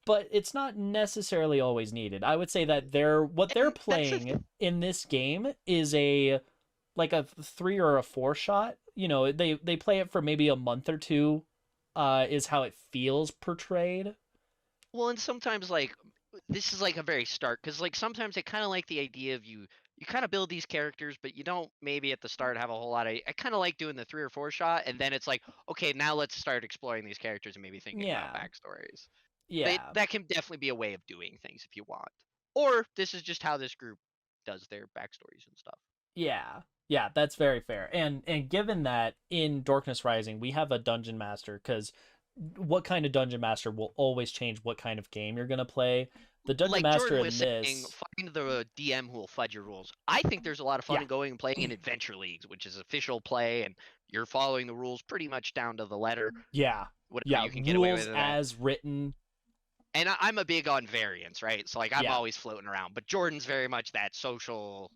but it's not necessarily always needed. I would say that they're and that's playing in this game is a like a 3 or a 4 shot. You know, they play it for maybe a month or two, is how it feels portrayed. well, and sometimes like this is like a very stark because like sometimes I kind of like the idea of you kind of build these characters, but you don't maybe at the start have a whole lot of. I kind of like doing the 3 or 4 shot, and then it's like, okay, now let's start exploring these characters and maybe thinking about Yeah, backstories. yeah, That can definitely be a way of doing things if you want, or this is just how this group does their backstories and stuff. yeah, yeah. That's very fair. And given that in Darkness Rising we have a dungeon master, because what kind of dungeon master will always change what kind of game you're gonna play. The dungeon Like master Jordan was in saying, this, find the DM who will fudge your rules. I think there's a lot of fun yeah, in going and playing in adventure leagues, which is official play, and you're following the rules pretty much down to the letter, yeah, whatever yeah, you can get away rules with that. as written. And I'm a big on variance, right? So like I'm Yeah, always floating around, but Jordan's very much that social,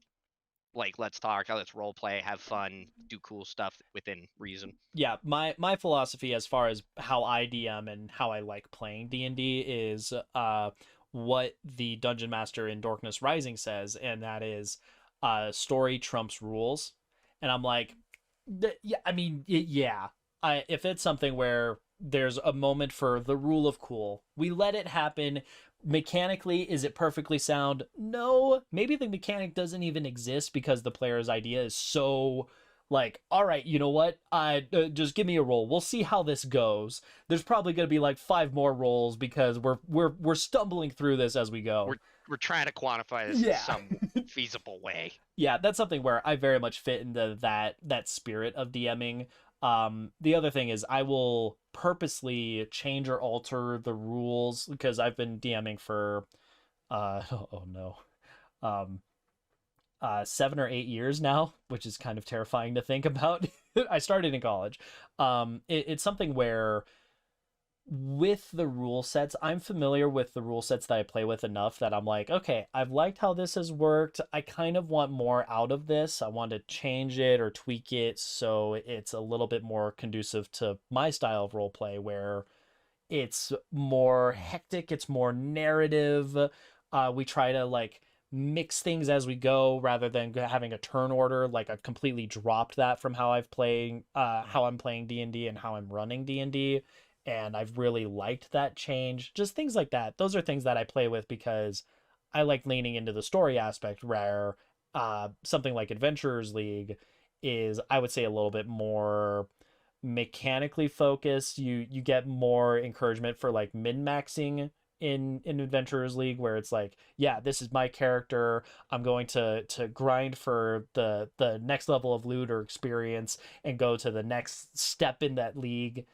like let's talk, let's role play, have fun, do cool stuff within reason. yeah. My philosophy as far as how I DM and how I like playing D&D is what the dungeon master in Darkness Rising says, and that is story trumps rules. And I'm like, yeah, I mean, yeah. If it's something where there's a moment for the rule of cool, we let it happen. Mechanically, is it perfectly sound? No. Maybe the mechanic doesn't even exist because the player's idea is so like, all right, you know what? Just give me a roll. We'll see how this goes. There's probably going to be like 5 more rolls because we're stumbling through this as we go. We're we're trying to quantify this in Yeah. some feasible way. Yeah, that's something where I very much fit into that spirit of DMing. The other thing is I will purposely change or alter the rules because I've been DMing for oh no. Um 7 or 8 years now, which is kind of terrifying to think about. I started in college. It's something where with the rule sets, I'm familiar with the rule sets that I play with enough that I'm like, okay, I've liked how this has worked. I kind of want more out of this. I want to change it or tweak it so it's a little bit more conducive to my style of role play where it's more hectic, it's more narrative. We try to like mix things as we go rather than having a turn order. Like I've completely dropped that from how I'm playing D&D and how I'm running D&D, and I've really liked that change. Just things like that. Those are things that I play with because I like leaning into the story aspect where something like Adventurers League is, I would say, a little bit more mechanically focused. You get more encouragement for like min-maxing in Adventurers League where it's like, yeah, this is my character. I'm going to grind for the next level of loot or experience and go to the next step in that league.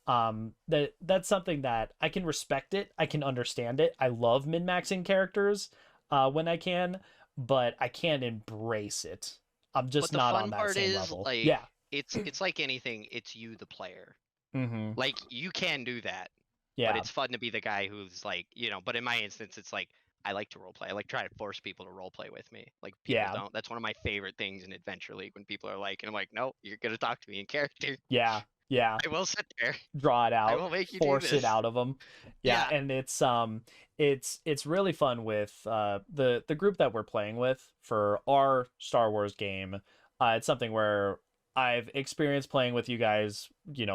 That's something that I can respect it. I can understand it. I love min-maxing characters when I can, but I can't embrace it. I'm But just the not on fun that part same is level. like Yeah. it's like anything, it's you the player. Mm-hmm. Like you can do that, but Yeah. it's fun to be the guy who's like, but in my instance it's like I like to role play. I like try to force people to role play with me. Like people Yeah. don't. That's one of my favorite things in Adventure League when people are like, and I'm like, no, you're gonna talk to me in character. Yeah. Yeah. I will sit there. Draw it I out, will make you do force it this. out of them. Yeah, Yeah. and it's really fun with the group that we're playing with for our Star Wars game. It's something where I've experienced playing with you guys,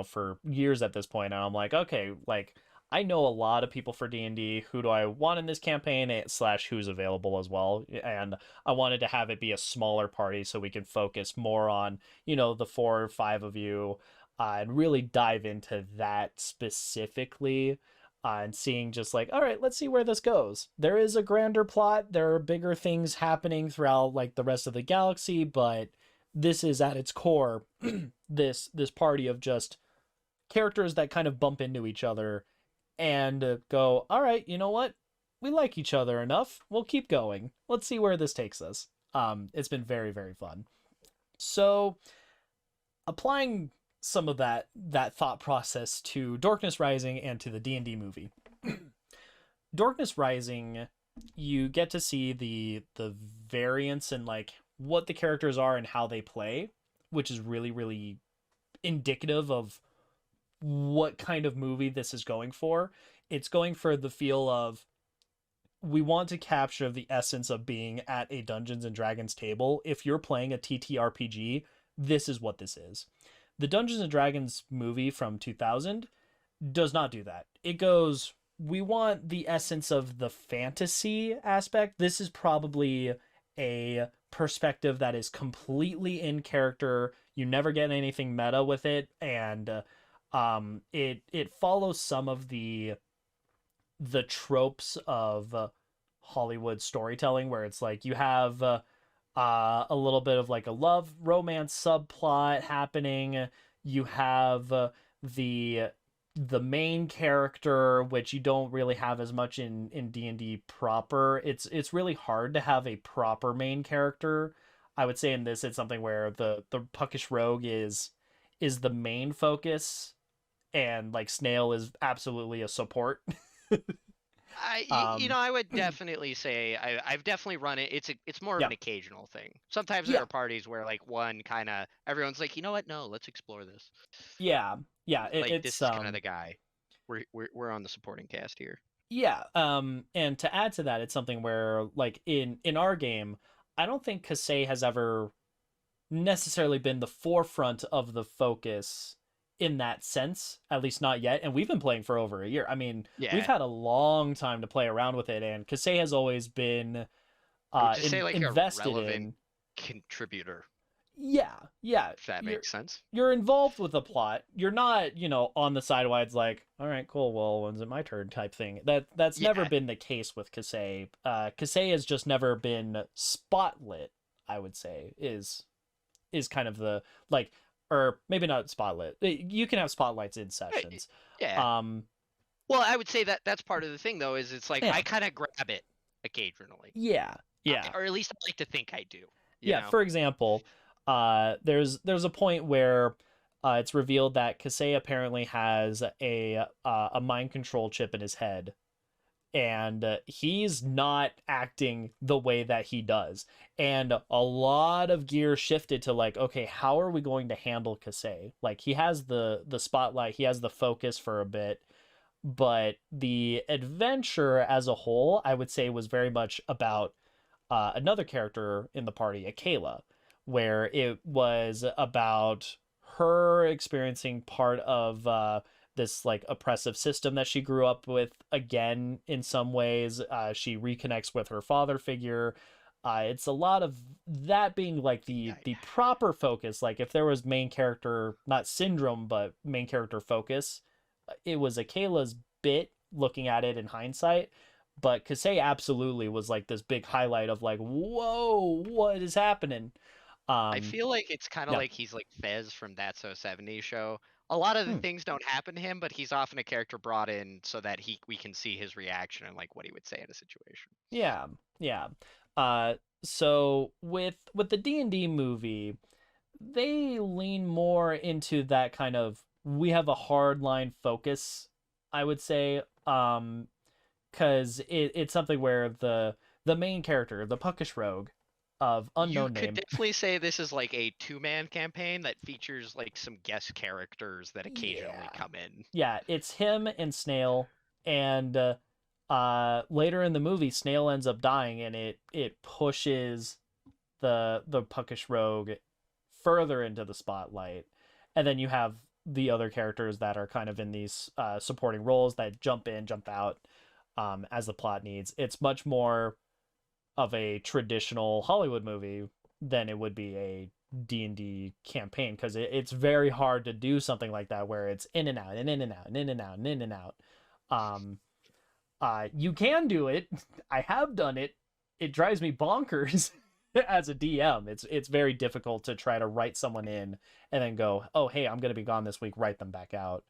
for years at this point, and I'm like, okay, like I know a lot of people for D&D. Who do I want in this campaign? Slash who's available as well. And I wanted to have it be a smaller party so we can focus more on, the 4 or 5 of you, and really dive into that specifically, and seeing just like, all right, let's see where this goes. There is a grander plot. There are bigger things happening throughout like the rest of the galaxy, but this is at its core this party of just characters that kind of bump into each other and go, all right, you know what? We like each other enough. We'll keep going. Let's see where this takes us. It's been very, very fun. So applying some of that thought process to Dorkness Rising and to the D&D movie. Dorkness Rising, you get to see the variance in like what the characters are and how they play, which is really, really indicative of what kind of movie this is going for. It's going for the feel of, we want to capture the essence of being at a Dungeons and Dragons table. If you're playing a TTRPG, this is what this is. The Dungeons and Dragons movie from 2000 does not do that. It goes, we want the essence of the fantasy aspect. This is probably a perspective that is completely in character. You never get anything meta with it, and it follows some of the tropes of Hollywood storytelling, where it's like you have a little bit of like a love romance subplot happening. You have the main character, which you don't really have as much in D&D proper. It's really hard to have a proper main character. I would say in this it's something where the puckish rogue is the main focus, and like Snail is absolutely a support. um I would definitely say I've definitely run it. It's more of yeah, an occasional thing. Sometimes there yeah, are parties where like one kind of everyone's like, you know what? No, let's explore this. yeah, yeah. Like this It's is kind of the guy. We're on the supporting cast here. yeah. And to add to that, it's something where like in our game, I don't think Kasei has ever necessarily been the forefront of the focus in that sense, at least not yet. And we've been playing for over a year. I mean, we've Yeah, had a long time to play around with it, and Kasei has always been I would just say like a invested relevant in. contributor, Yeah, yeah. if that makes sense. You're involved with the plot. You're not, on the sidelines like, all right, cool, well, when's it my turn type thing. That's never Yeah, been the case with Kasei. Kasei has just never been spotlit, I would say, is kind of the like, or maybe not spotlit. You can have spotlights in right, sessions. yeah. Um Well, I would say that that's part of the thing though, is it's like yeah. I kind of grab it occasionally, Yeah. Yeah. or at least I like to think I do. You Yeah, know? for example, there's a point where it's revealed that Kasei apparently has a mind control chip in his head, and he's not acting the way that he does. And a lot of gear shifted to like, okay, how are we going to handle Kasei? Like he has the spotlight, he has the focus for a bit, but the adventure as a whole, I would say, was very much about another character in the party, Akela, where it was about her experiencing part of this like oppressive system that she grew up with again in some ways. She reconnects with her father figure. It's a lot of that being like Yeah, the proper focus. Like if there was main character, not syndrome, but main character focus, it was Akela's bit looking at it in hindsight. But Kasei absolutely was like this big highlight of like, whoa, what is happening? I Um, feel like it's kind of yeah. like he's like Fez from That So 70s show. A lot of the Hmm. things don't happen to him, but he's often a character brought in so that we can see his reaction and like what he would say in a situation. Yeah, yeah. Uh, so with the D&D movie, they lean more into that kind of, we have a hard line focus, I would say. Because it's something where the main character, the puckish rogue of You unknown could name, definitely say this is like a two-man campaign that features like some guest characters that occasionally yeah, come in. yeah, it's him and Snail, and later in the movie, Snail ends up dying, and it pushes the puckish rogue further into the spotlight, and then you have the other characters that are kind of in these supporting roles that jump in, jump out as the plot needs. It's much more of a traditional Hollywood movie than it would be a D&D campaign, because it's very hard to do something like that where it's in and out and in and out and in and out and in and out. Um, you can do it. I have done it. It drives me bonkers. as a DM, it's very difficult to try to write someone in and then go, oh hey, I'm going to be gone this week, write them back out,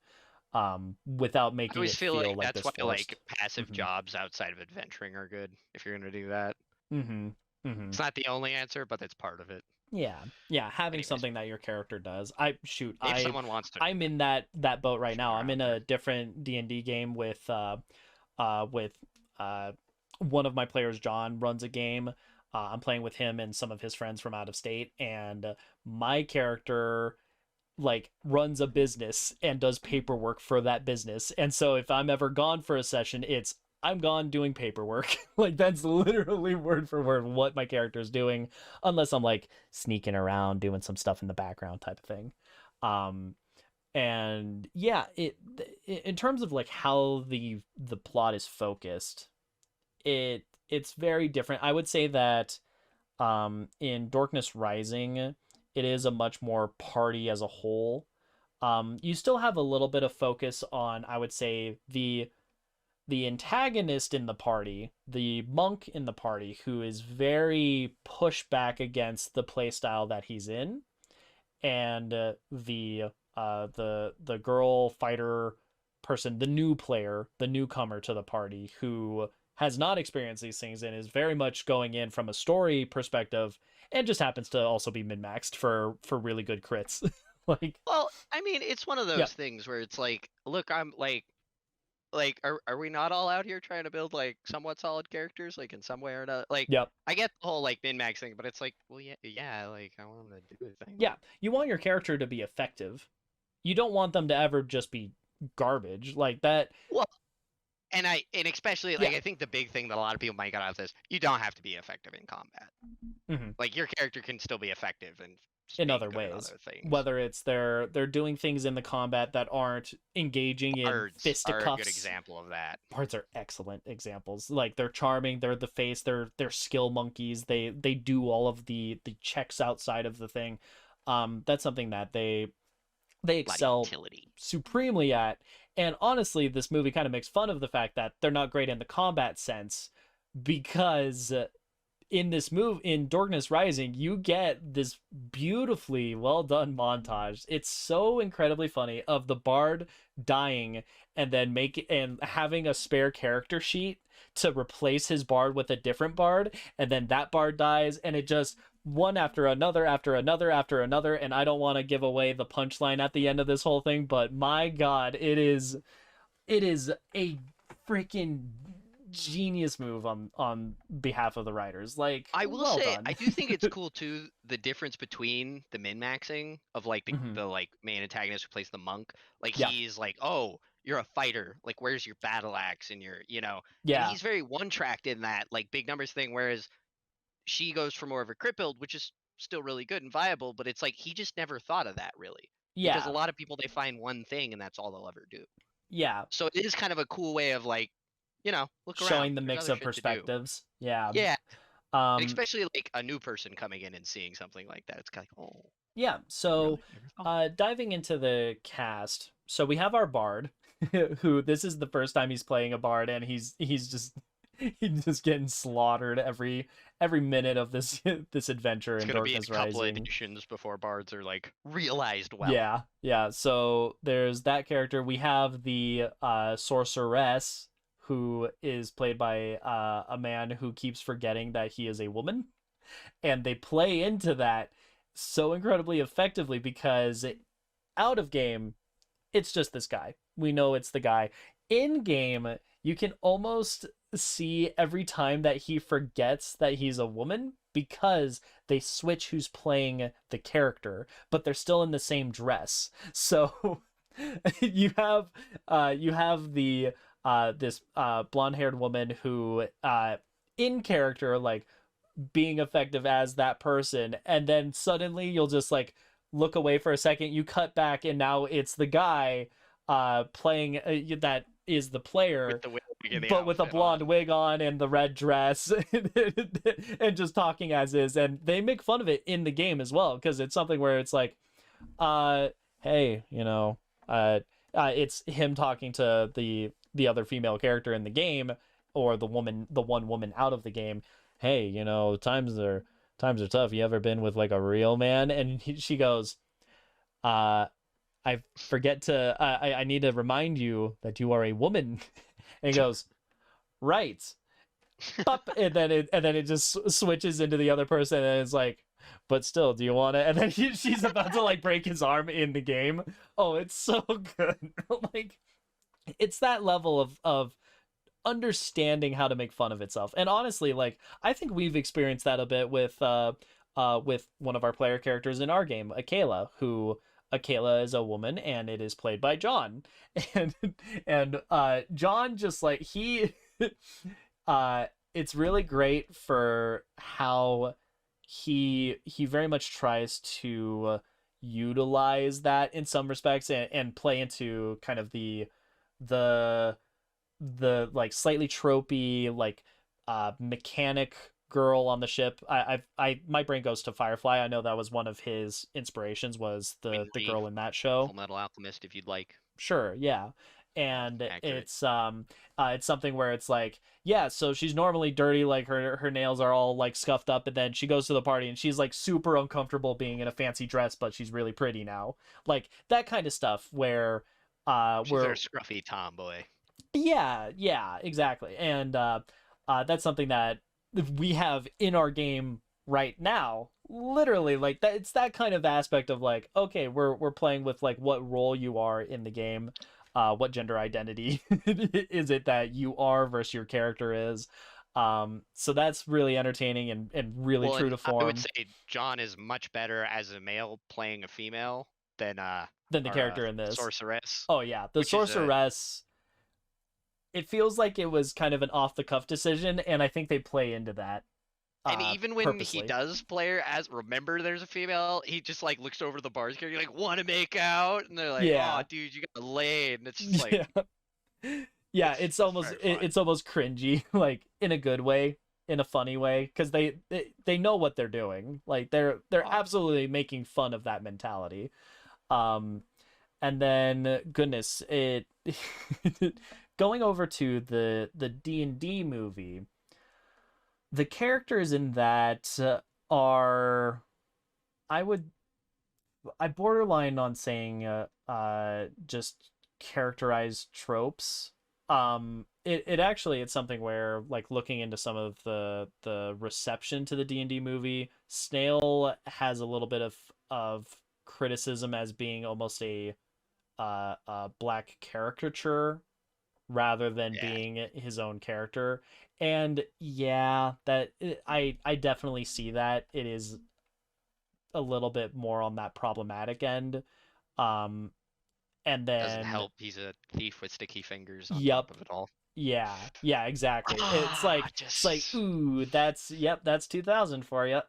without I making always it feel feel like like that's this why like forced. passive Mm-hmm. jobs outside of adventuring are good if you're gonna do that. Mm-hmm. Mm-hmm. It's not the only answer, but it's part of it. Yeah, yeah, having Anyways, something that your character does. I shoot, if someone wants to I'm in that boat right shoot now. I'm around in there. a different D&D game with uh one of my players, John, runs a game. I'm playing with him and some of his friends from out of state, and my character like runs a business and does paperwork for that business. And so if I'm ever gone for a session, it's I'm gone doing paperwork. Like that's literally word for word what my character is doing, unless I'm like sneaking around doing some stuff in the background type of thing. Um, and yeah, it in terms of like how the plot is focused, it's very different. I would say that in Dorkness Rising, it is a much more party as a whole. You still have a little bit of focus on, I would say, the antagonist in the party, the monk in the party, who is very pushback against the playstyle that he's in, and the girl fighter person, the new player, the newcomer to the party, who has not experienced these things and is very much going in from a story perspective, and just happens to also be min maxed for really good crits. Like, Well, I mean, it's one of yeah, those things where it's like, look, I'm are we not all out here trying to build like somewhat solid characters, like in some way or another? Like, yep, I get the whole like min max thing, but it's like, well, yeah, yeah, like I want them to do a thing. yeah. You want your character to be effective. You don't want them to ever just be garbage like that. Well, and especially Yeah. like I think the big thing that a lot of people might get out of this, you don't have to be effective in combat. Mm-hmm. Like your character can still be effective and just In being other good at ways, other things. whether it's they're doing things in the combat that aren't engaging in Bards are a good fisticuffs. example of that. Bards are excellent examples. Like they're charming, they're the face, they're skill monkeys. They do all of the checks outside of the thing. That's something that they A lot of excel utility. supremely at. And honestly, this movie kind of makes fun of the fact that they're not great in the combat sense, because in this move in Dorkness Rising, you get this beautifully well done montage. It's so incredibly funny of the bard dying and then having a spare character sheet to replace his bard with a different bard, and then that bard dies, and it just one after another after another after another. And I don't want to give away the punchline at the end of this whole thing, but my god, it is a freaking genius move on behalf of the writers. Like, I will well say, done. I do think it's cool too, the difference between the min-maxing of like Hmm. the like main antagonist who plays the monk. Like Yeah, he's like, oh, you're a fighter. Like where's your battle axe and and yeah, he's very one-tracked in that like big numbers thing, whereas she goes for more of a crit build, which is still really good and viable, but it's like he just never thought of that really. Because a yeah, lot of people they find one thing and that's all they'll ever do. yeah. So it is kind of a cool way of like, look around. Showing the There's mix other of shit to do. perspectives. Yeah. Yeah. And Um, especially like a new person coming in and seeing something like that. It's kind of like, oh, yeah. So, really? Never thought. diving into the cast. So we have our bard, who this is the first time he's playing a bard, and he's just he's just getting slaughtered every minute of this this adventure It's in gonna be a Darkness couple Rising. editions before bards are like realized well. Yeah, yeah. So there's that character. We have the sorceress, who is played by a man who keeps forgetting that he is a woman, and they play into that so incredibly effectively because out of game, it's just this guy. We know it's the guy. In game, you can almost see every time that he forgets that he's a woman, because they switch who's playing the character, but they're still in the same dress. So you have the this blonde-haired woman who in character, like, being effective as that person, and then suddenly you'll just like look away for a second, you cut back, and now it's the guy playing that is the With player, the wig and the but with a outfit blonde on. wig on and the red dress, and just talking as is. And they make fun of it in the game as well, because it's something where it's like, uh hey, it's him talking to the other female character in the game, or the one woman out of the game. Hey, times are tough. You ever been with like a real man? And she goes, uh, I forget to, I need to remind you that you are a woman. And he goes, right. Pop, and then it just switches into the other person, and it's like, but still, do you want to? And then she's about to like break his arm in the game. Oh, it's so good. Like, it's that level of understanding how to make fun of itself. And honestly, like, I think we've experienced that a bit with one of our player characters in our game, Akela, who Akela is a woman and it is played by John. And John just like he uh it's really great for how he very much tries to utilize that in some respects, and play into kind of the like slightly tropey like mechanic girl on the ship. I my brain goes to Firefly. I know that was one of his inspirations, was the Winry, girl in that show. Full Metal Alchemist, if you'd like. Sure, yeah. And Accurate. it's something where it's like, yeah, so she's normally dirty, like her nails are all like scuffed up, and then she goes to the party and she's like super uncomfortable being in a fancy dress, but she's really pretty now. Like that kind of stuff where She's our where scruffy tomboy. yeah, exactly. And that's something that we have in our game right now. Literally, like that. It's that kind of aspect of like, okay, we're playing with like what role you are in the game, what gender identity is it that you are versus your character is. So that's really entertaining and really Well, true and to I would form say John is much better as a male playing a female than than the our character in this. sorceress, Oh yeah, the which is a sorceress. It feels like it was kind of an off the cuff decision, and I think they play into that and even when he purposely. does play her as remember there's a female, he just like looks over the bars character like want to make out, and they're like, oh Yeah. dude, you got laid, and it's just like Yeah. Yeah, it's very fun. it's almost cringy, like in a good way, in a funny way, because they know what they're doing. Like they're Oh, absolutely making fun of that mentality. Um, and then goodness, it going over to the D&D movie, the characters in that are, I would, I borderline on saying just characterized tropes. It actually, it's something where like looking into some of the reception to the D&D movie, Snail has a little bit of criticism as being almost a black caricature rather than yeah. being his own character. And yeah, that I definitely see that it is a little bit more on that problematic end. Um, and Doesn't then, help. He's a thief with sticky fingers on top yep, of it all. yeah, exactly. Ah, It's like, just ooh, that's 2000 for you.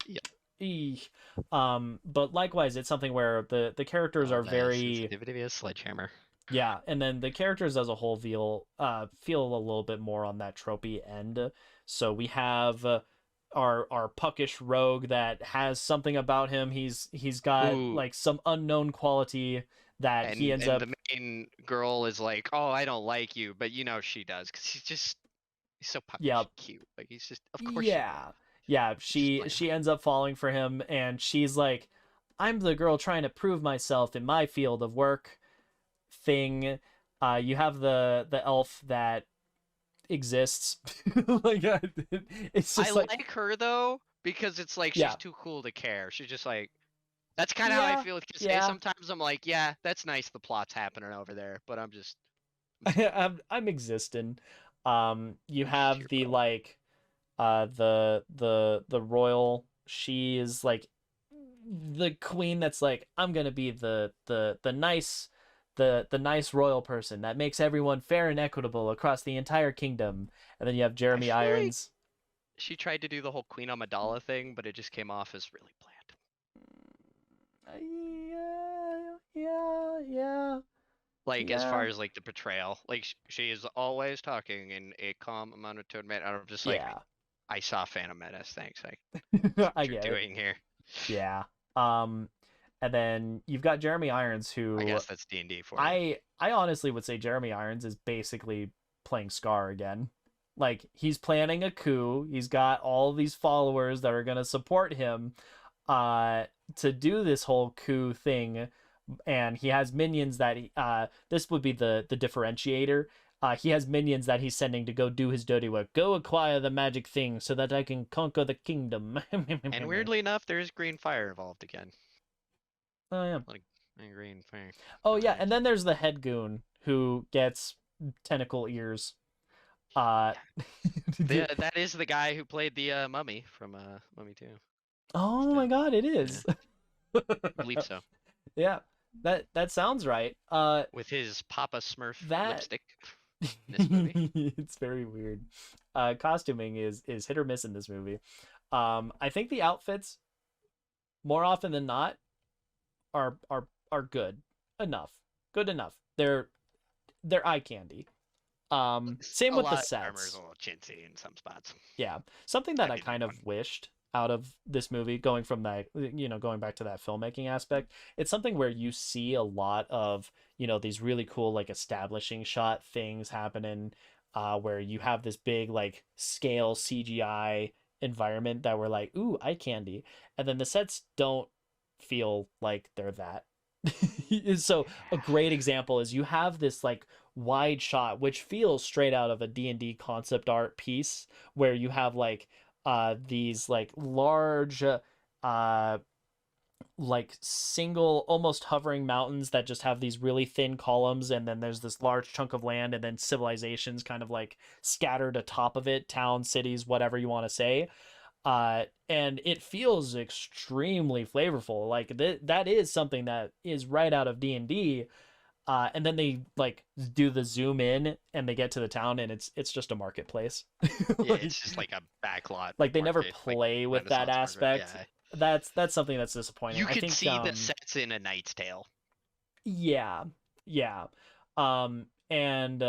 yep. Eesh. But likewise, it's something where the characters Oh, are the very, sensitivity of a sledgehammer. yeah, and then the characters as a whole feel a little bit more on that tropey end. So we have our puckish rogue that has something about him. He's got Ooh, like some unknown quality that he ends and up, the main girl is like, "Oh, I don't like you," but you know she does because he's so puckish yeah, and cute. Like he's just, of course she would. yeah. Yeah, He's just playing. she ends up falling for him, and she's like, I'm the girl trying to prove myself in my field of work thing. You have the elf that exists. Like it's I just like, like her though because it's like she's yeah, too cool to care. She's just like that's kind of how I yeah, feel with Kisei. yeah. Sometimes I'm like, yeah, that's nice. The plot's happening over there, but I'm just here. I'm existing. You I'm just have here, the bro. like the royal. She is like the queen that's like, I'm gonna be the nice the nice royal person that makes everyone fair and equitable across the entire kingdom. And then you have I Jeremy feel like Irons. she tried to do the whole Queen Amidala thing, but it just came off as really bland. Yeah. Like as far Yeah. as like the portrayal, like she is always talking in a calm monotone manner. I'm just like, Yeah. I saw Phantom Menace. Thanks. Like, that's I what you're get it. doing here. Yeah. Um, and then you've got Jeremy Irons, I who guess that's D&D for you. I honestly would say Jeremy Irons is basically playing Scar again. Like he's planning a coup. He's got all these followers that are going to support him uh to do this whole coup thing, and he has minions that this would be the differentiator. He has minions that he's sending to go do his dirty work. Go acquire the magic thing so that I can conquer the kingdom. And weirdly enough, there's green fire involved again. Oh yeah. Like green fire. Oh yeah, Nice. and then there's the head goon who gets tentacle ears. Uh That is the guy who played the mummy from Mummy 2. Oh my So, god, it yeah, is. I believe so. Yeah. That sounds right. With his Papa Smurf That lipstick in this movie. it's very weird. Costuming is hit or miss in this movie. I think the outfits more often than not are good enough. Good enough. They're eye candy. Same A with the lot of armor is sets. a little chintzy in some spots. Yeah. Something that That'd I be the kind one. of wished out of this movie, going from that, going back to that filmmaking aspect, it's something where you see a lot of, these really cool, like, establishing shot things happening, where you have this big, like, scale CGI environment that we're like, ooh, eye candy. And then the sets don't feel like they're that. So a great example is you have this like wide shot which feels straight out of a D&D concept art piece, where you have like these like large like single almost hovering mountains that just have these really thin columns, and then there's this large chunk of land, and then civilizations kind of like scattered atop of it, towns, cities, whatever you want to say. And it feels extremely flavorful. Like that is something that is right out of D&D. And then they like do the zoom in and they get to the town, and it's just a marketplace. Yeah, like, it's just like a backlot like they never market, like play with that Renaissance market. aspect. Yeah, That's something that's disappointing. you I could think see the sets in A Knight's Tale. yeah. Yeah. And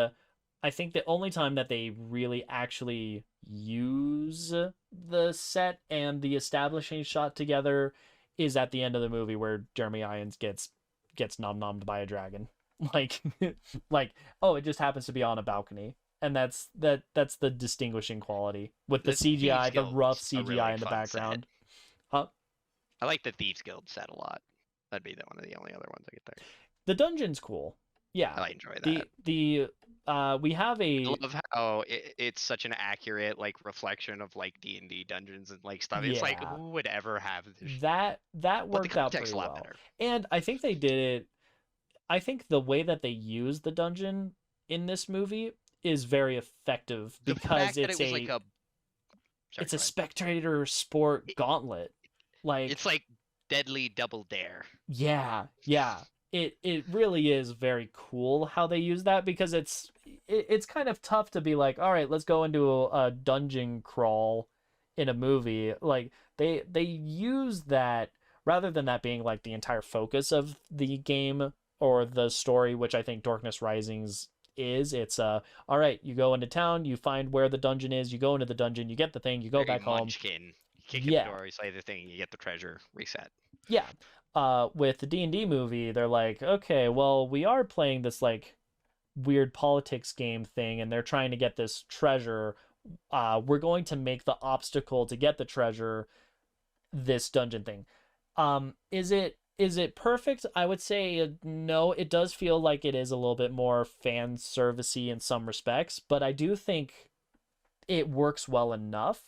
I think the only time that they really actually use the set and the establishing shot together is at the end of the movie, where Jeremy Irons gets nom-nommed by a dragon. Like like, oh, it just happens to be on a balcony. And that's the distinguishing quality with the The Thieves CGI, the rough Guild's a CGI really in the fun set. background. Huh? I like the Thieves Guild set a lot. That'd be one of the only other ones I get there. The dungeon's cool. Yeah. I enjoy that. The we have I a love how it's such an accurate like reflection of like D&D dungeons and like stuff. It's like yeah. who would ever have this? That But the worked out context pretty a lot well. better. And I think they did it. I think the way that they use the dungeon in this movie is very effective, The because fact that it was like a sorry, it's a go ahead. spectator sport It, gauntlet. it's Like, like Deadly Double Dare. yeah, yeah. It really is very cool how they use that, because it's kind of tough to be like, all right, let's go into a dungeon crawl in a movie. Like they use that, rather than that being like the entire focus of the game or the story, which I think Dorkness Rising's is. It's all right, you go into town, you find where the dungeon is, you go into the dungeon, you get the thing, you go Very back home. Munchkin. You kick in the Yeah, door, you say the thing, you get the treasure, reset. yeah. With the D&D movie, they're like, okay, well, we are playing this like weird politics game thing, and they're trying to get this treasure. We're going to make the obstacle to get the treasure this dungeon thing. Is it perfect? I would say no. It does feel like it is a little bit more fan servicey in some respects, but I do think it works well enough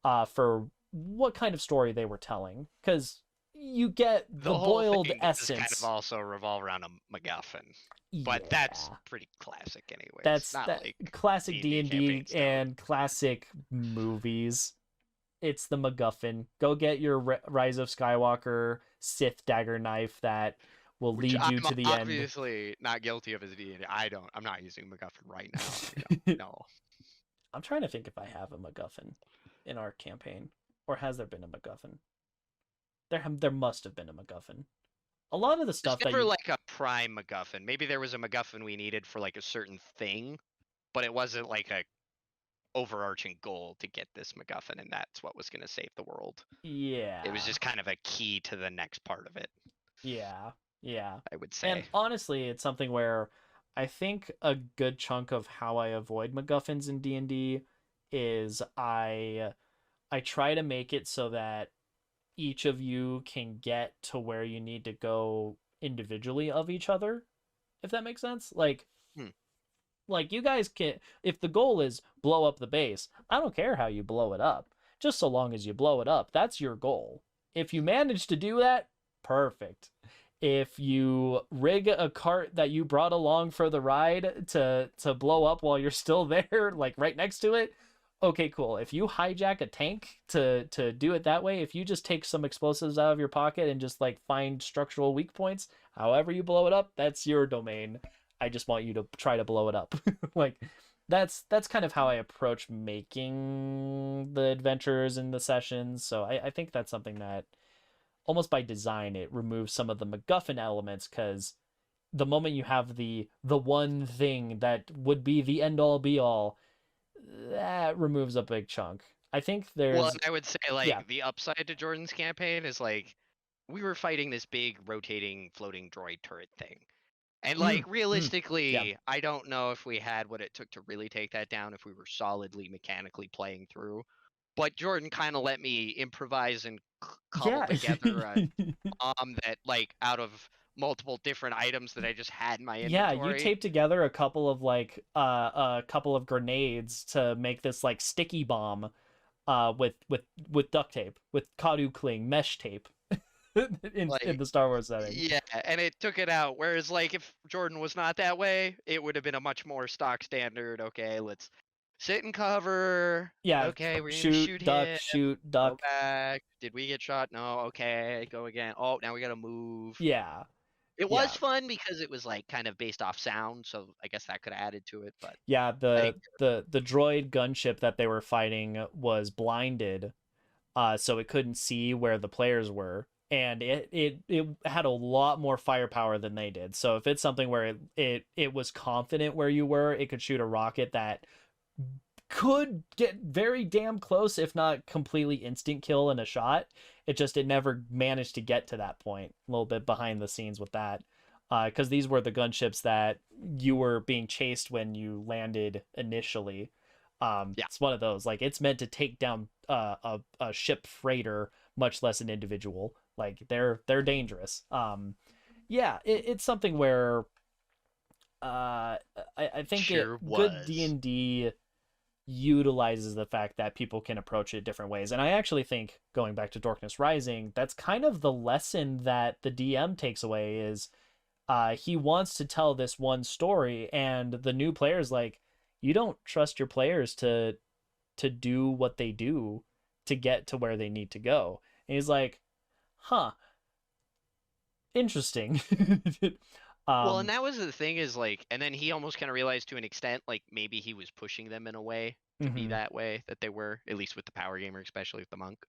for what kind of story they were telling, because you get The the whole boiled thing does kind of essence. also revolve around a MacGuffin. But that's Yeah, pretty classic anyways. that's Not that like classic D&D D&D campaigns don't. and classic movies. It's the MacGuffin. Go get your Rise of Skywalker Sith dagger knife that will Which lead I'm you to the end. obviously not guilty of as a D&D. I'm not using MacGuffin right now. No. I'm trying to think if I have a MacGuffin in our campaign, or has there been a MacGuffin? There must have been a MacGuffin. A lot of the There's stuff that never you like a prime MacGuffin. Maybe there was a MacGuffin we needed for like a certain thing, but it wasn't like a overarching goal to get this MacGuffin, and that's what was going to save the world. It was yeah, just kind of a key to the next part of it, yeah, yeah. I would And say. honestly, it's something where I think a good chunk of how I avoid MacGuffins in D&D is I try to make it so that each of you can get to where you need to go individually of each other, if that makes sense. Hmm. Like you guys can, if the goal is blow up the base, I don't care how you blow it up, just so long as you blow it up. That's your goal. If you manage to do that, perfect. If you rig a cart that you brought along for the ride to blow up while you're still there, like right next to it, okay, cool. If you hijack a tank to do it that way, if you just take some explosives out of your pocket and just like find structural weak points, however you blow it up, that's your domain. I just want you to try to blow it up. Like that's kind of how I approach making the adventures and the sessions. So I think that's something that almost by design it removes some of the MacGuffin elements, because the moment you have the one thing that would be the end all be all, that removes a big chunk. I think Well, there's and I would say yeah. like the upside to Jordan's campaign is like we were fighting this big rotating floating droid turret thing. And like Yeah. realistically, I don't know if we had what it took to really take that down if we were solidly mechanically playing through. But Jordan kind of let me improvise and cobble Yeah. together a that like out of multiple different items that I just had in my Yeah, you inventory. tape together a couple of like a couple of grenades to make this like sticky bomb with duct tape, with Kadu cling mesh tape in Like the Star Wars setting. yeah, and it took it out. Whereas like if Jordan was not that way, it would have been a much more stock standard. Okay, let's sit and cover. Yeah, Okay, we're gonna shoot, shoot duck, him. shoot, Go duck. back. Did we get shot? No. Okay, go again. Oh, now we gotta move. Yeah. It was Yeah. fun because it was like kind of based off sound, so I guess that could have added to it. But Yeah, I think the droid gunship that they were fighting was blinded, so it couldn't see where the players were, and it had a lot more firepower than they did. So if it's something where it was confident where you were, it could shoot a rocket that could get very damn close, if not completely instant kill in a shot. It never managed to get to that point. A little bit behind the scenes with that, because these were the gunships that you were being chased when you landed initially. yeah, It's one of those, like it's meant to take down a ship freighter, much less an individual. Like they're dangerous. Yeah, it's something where I think it sure good D was. and D utilizes the fact that people can approach it different ways. And I actually think, going back to Dorkness Rising, that's kind of the lesson that the DM takes away is he wants to tell this one story, and the new players like, you don't trust your players to do what they do to get to where they need to go. And he's like, huh, interesting. Well, and um that was the thing is like, and then he almost kind of realized to an extent, like maybe he was pushing them in a way to be mhm. that way that they were, at least with the power gamer, especially with the monk.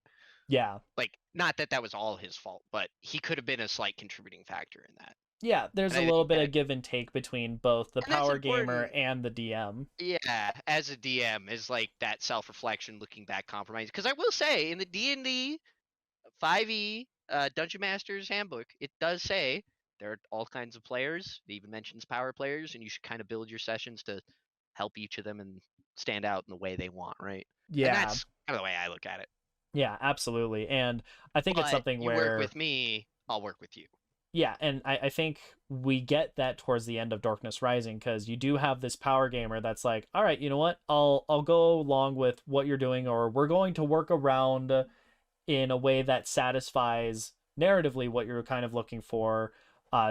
Yeah. Like, not that that was all his fault, but he could have been a slight contributing factor in that. Yeah, there's And a I think little bit that, of give and take between both the and that's power gamer important. and the DM. Yeah, as a DM is like that self-reflection, looking back, compromise. Because I will say, in the D&D 5e Dungeon Master's Handbook, it does say there are all kinds of players. It even mentions power players, and you should kind of build your sessions to help each of them and stand out in the way they want, right? And Yeah. that's kind of the way I look at it. Yeah, absolutely. And I think it's But something you work where, with me, I'll work with you. yeah, and I think we get that towards the end of Darkness Rising, because you do have this power gamer that's like, all right, you know what? I'll go along with what you're doing, or we're going to work around in a way that satisfies narratively what you're kind of looking for.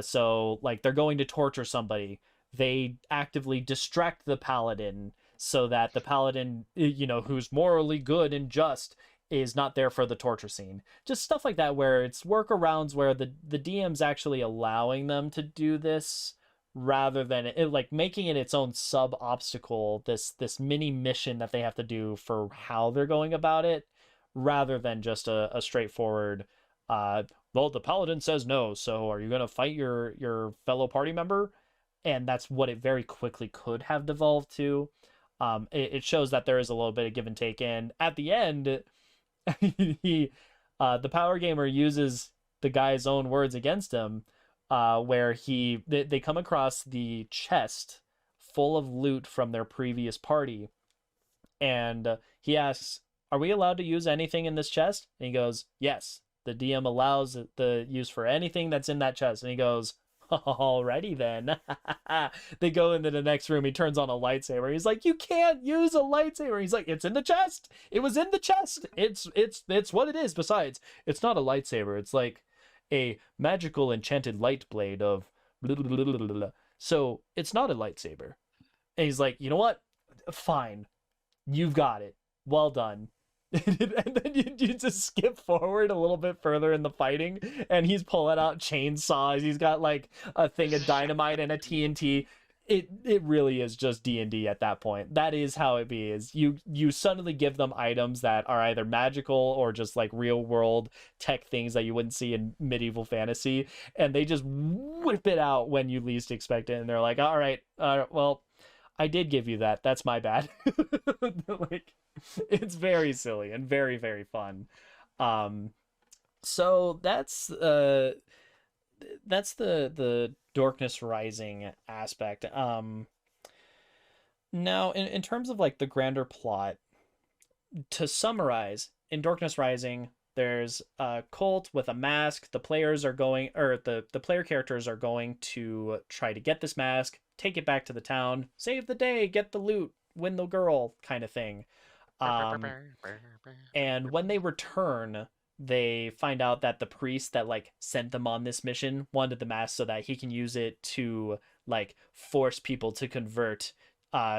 So like they're going to torture somebody. They actively distract the paladin so that the paladin, who's morally good and just, is not there for the torture scene. Just stuff like that, where it's workarounds where the DM's actually allowing them to do this, rather than it like making it its own sub obstacle, this mini mission that they have to do for how they're going about it, rather than just a straightforward uh well, the paladin says no, so are you going to fight your fellow party member? And that's what it very quickly could have devolved to. It shows that there is a little bit of give and take, and at the end he the power gamer uses the guy's own words against him, where they come across the chest full of loot from their previous party, and he asks, "Are we allowed to use anything in this chest?" And he goes, "Yes, the DM allows the use for anything that's in that chest." And he goes, "Alrighty then." They go into the next room. He turns on a lightsaber. He's like, "You can't use a lightsaber." He's like, "It's in the chest. It was in the chest. It's what it is. Besides, it's not a lightsaber. It's like a magical enchanted light blade of blah, blah, blah, blah, blah. So it's not a lightsaber." And he's like, "You know what? Fine. You've got it. Well done." And then you just skip forward a little bit further in the fighting, and he's pulling out chainsaws. He's got like a thing of dynamite and a TNT. It really is just D&D at that point. That is how it be. Is you suddenly give them items that are either magical or just like real world tech things that you wouldn't see in medieval fantasy, and they just whip it out when you least expect it. And they're like, "All right, well, I did give you that. That's my bad." Like, it's very silly and very, very fun. Um, so that's the Dorkness Rising aspect. Now in terms of like the grander plot, to summarize, in Dorkness Rising, there's a cult with a mask. The players are going, or the player characters are going to try to get this mask, take it back to the town, save the day, get the loot, win the girl, kind of thing. Um, and when they return, they find out that the priest that like sent them on this mission wanted the mask so that he can use it to like force people to convert,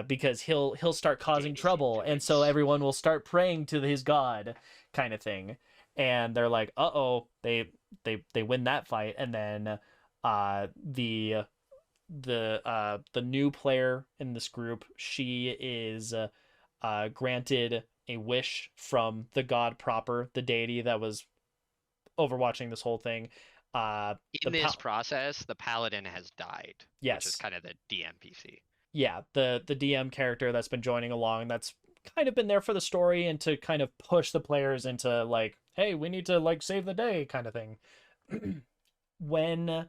because he'll start causing trouble, and so everyone will start praying to his god, kind of thing. And they're like, "Uh-oh." They win that fight, and then the new player in this group, she is granted a wish from the god proper, the deity that was overwatching this whole thing. In this process, the paladin has died, which is Yes, kind of the DMPC. yeah, the DM character that's been joining along, that's kind of been there for the story and to kind of push the players into like, "Hey, we need to like save the day," kind of thing. When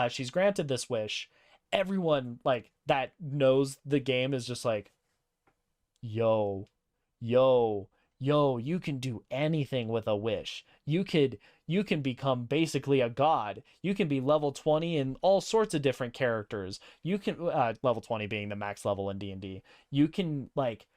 she's granted this wish, everyone like that knows the game is just like, "Yo, yo, yo, you can do anything with a wish. You can become basically a god. You can be level 20 in all sorts of different characters. You can level 20 being the max level in D&D. You can like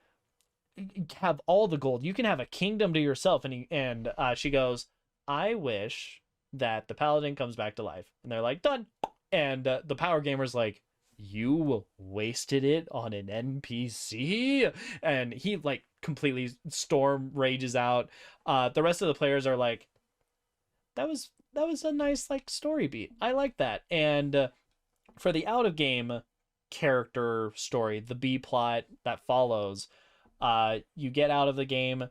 have all the gold. You can have a kingdom to yourself." And she goes, "I wish that the paladin comes back to life." And they're like, "Done." And the power gamer's like, "You wasted it on an NPC?" And he like completely storm rages out. The rest of the players are like, that was a nice like story beat. I like that. And for the out of game character story, the B plot that follows, you get out of the game.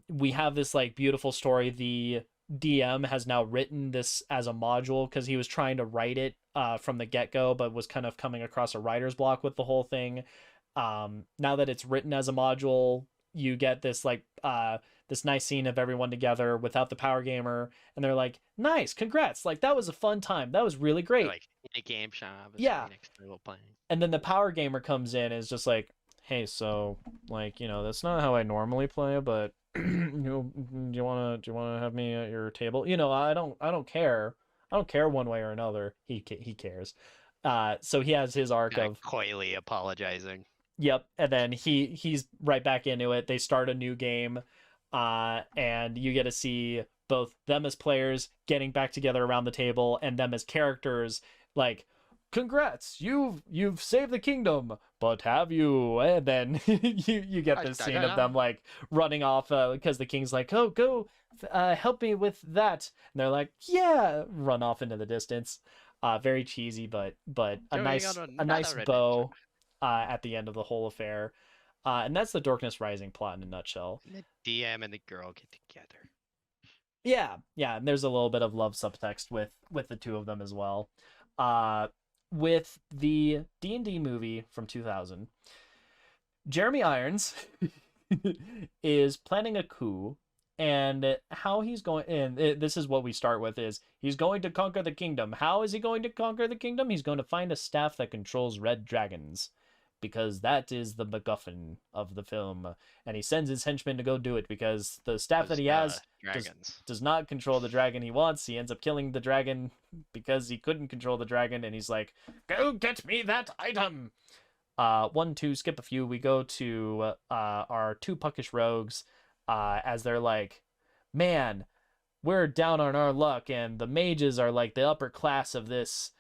We have this like beautiful story. The DM has now written this as a module because he was trying to write it from the get-go, but was kind of coming across a writer's block with the whole thing. Now that it's written as a module, you get this like this nice scene of everyone together without the power gamer, and they're like, "Nice, congrats! Like that was a fun time. That was really They're great." like in a game shop, Yeah, next to playing. and then the power gamer comes in and is just like, "Hey, so like, that's not how I normally play, but do you wanna have me at your table? I don't care. I don't care one way or another." He cares. So he has his arc Kind of of, coyly apologizing. yep, and then he's right back into it. They start a new game, and you get to see both them as players getting back together around the table, and them as characters. Like, "Congrats, you've saved the kingdom, but have you?" And then you get this scene of them like running off because the king's like, "Oh, go help me with that," and they're like, "Yeah," run off into the distance. Very cheesy, but a nice bow at the end of the whole affair. And that's the Dorkness Rising plot in a nutshell. And the DM and the girl get together. Yeah, and there's a little bit of love subtext with the two of them as well. Uh, with the D&D movie from 2000, Jeremy Irons is planning a coup and how he's going, and this is what we start with, is he's going to conquer the kingdom. How is he going to conquer the kingdom? He's going to find a staff that controls red dragons, because that is the MacGuffin of the film. And he sends his henchmen to go do it, because the staff that Those he has does dragons. does not control the dragon he wants. He ends up killing the dragon because he couldn't control the dragon, and he's like, go get me that item. One, two, skip a few. We go to our two puckish rogues, as they're like, man, we're down on our luck, and the mages are like the upper class of this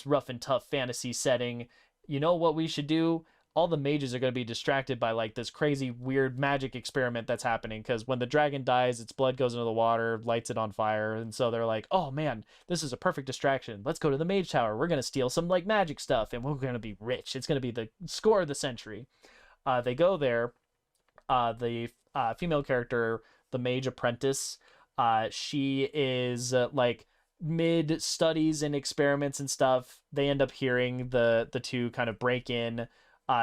rough and tough fantasy setting. You know what we should do? All the mages are going to be distracted by like this crazy weird magic experiment that's happening, because when the dragon dies, its blood goes into the water, lights it on fire, and so they're like, oh man, this is a perfect distraction. Let's go to the mage tower. We're going to steal some like magic stuff, and we're going to be rich. It's going to be the score of the century. They go there. The female character, the mage apprentice, she is like mid studies and experiments and stuff. They end up hearing the two kind of break in.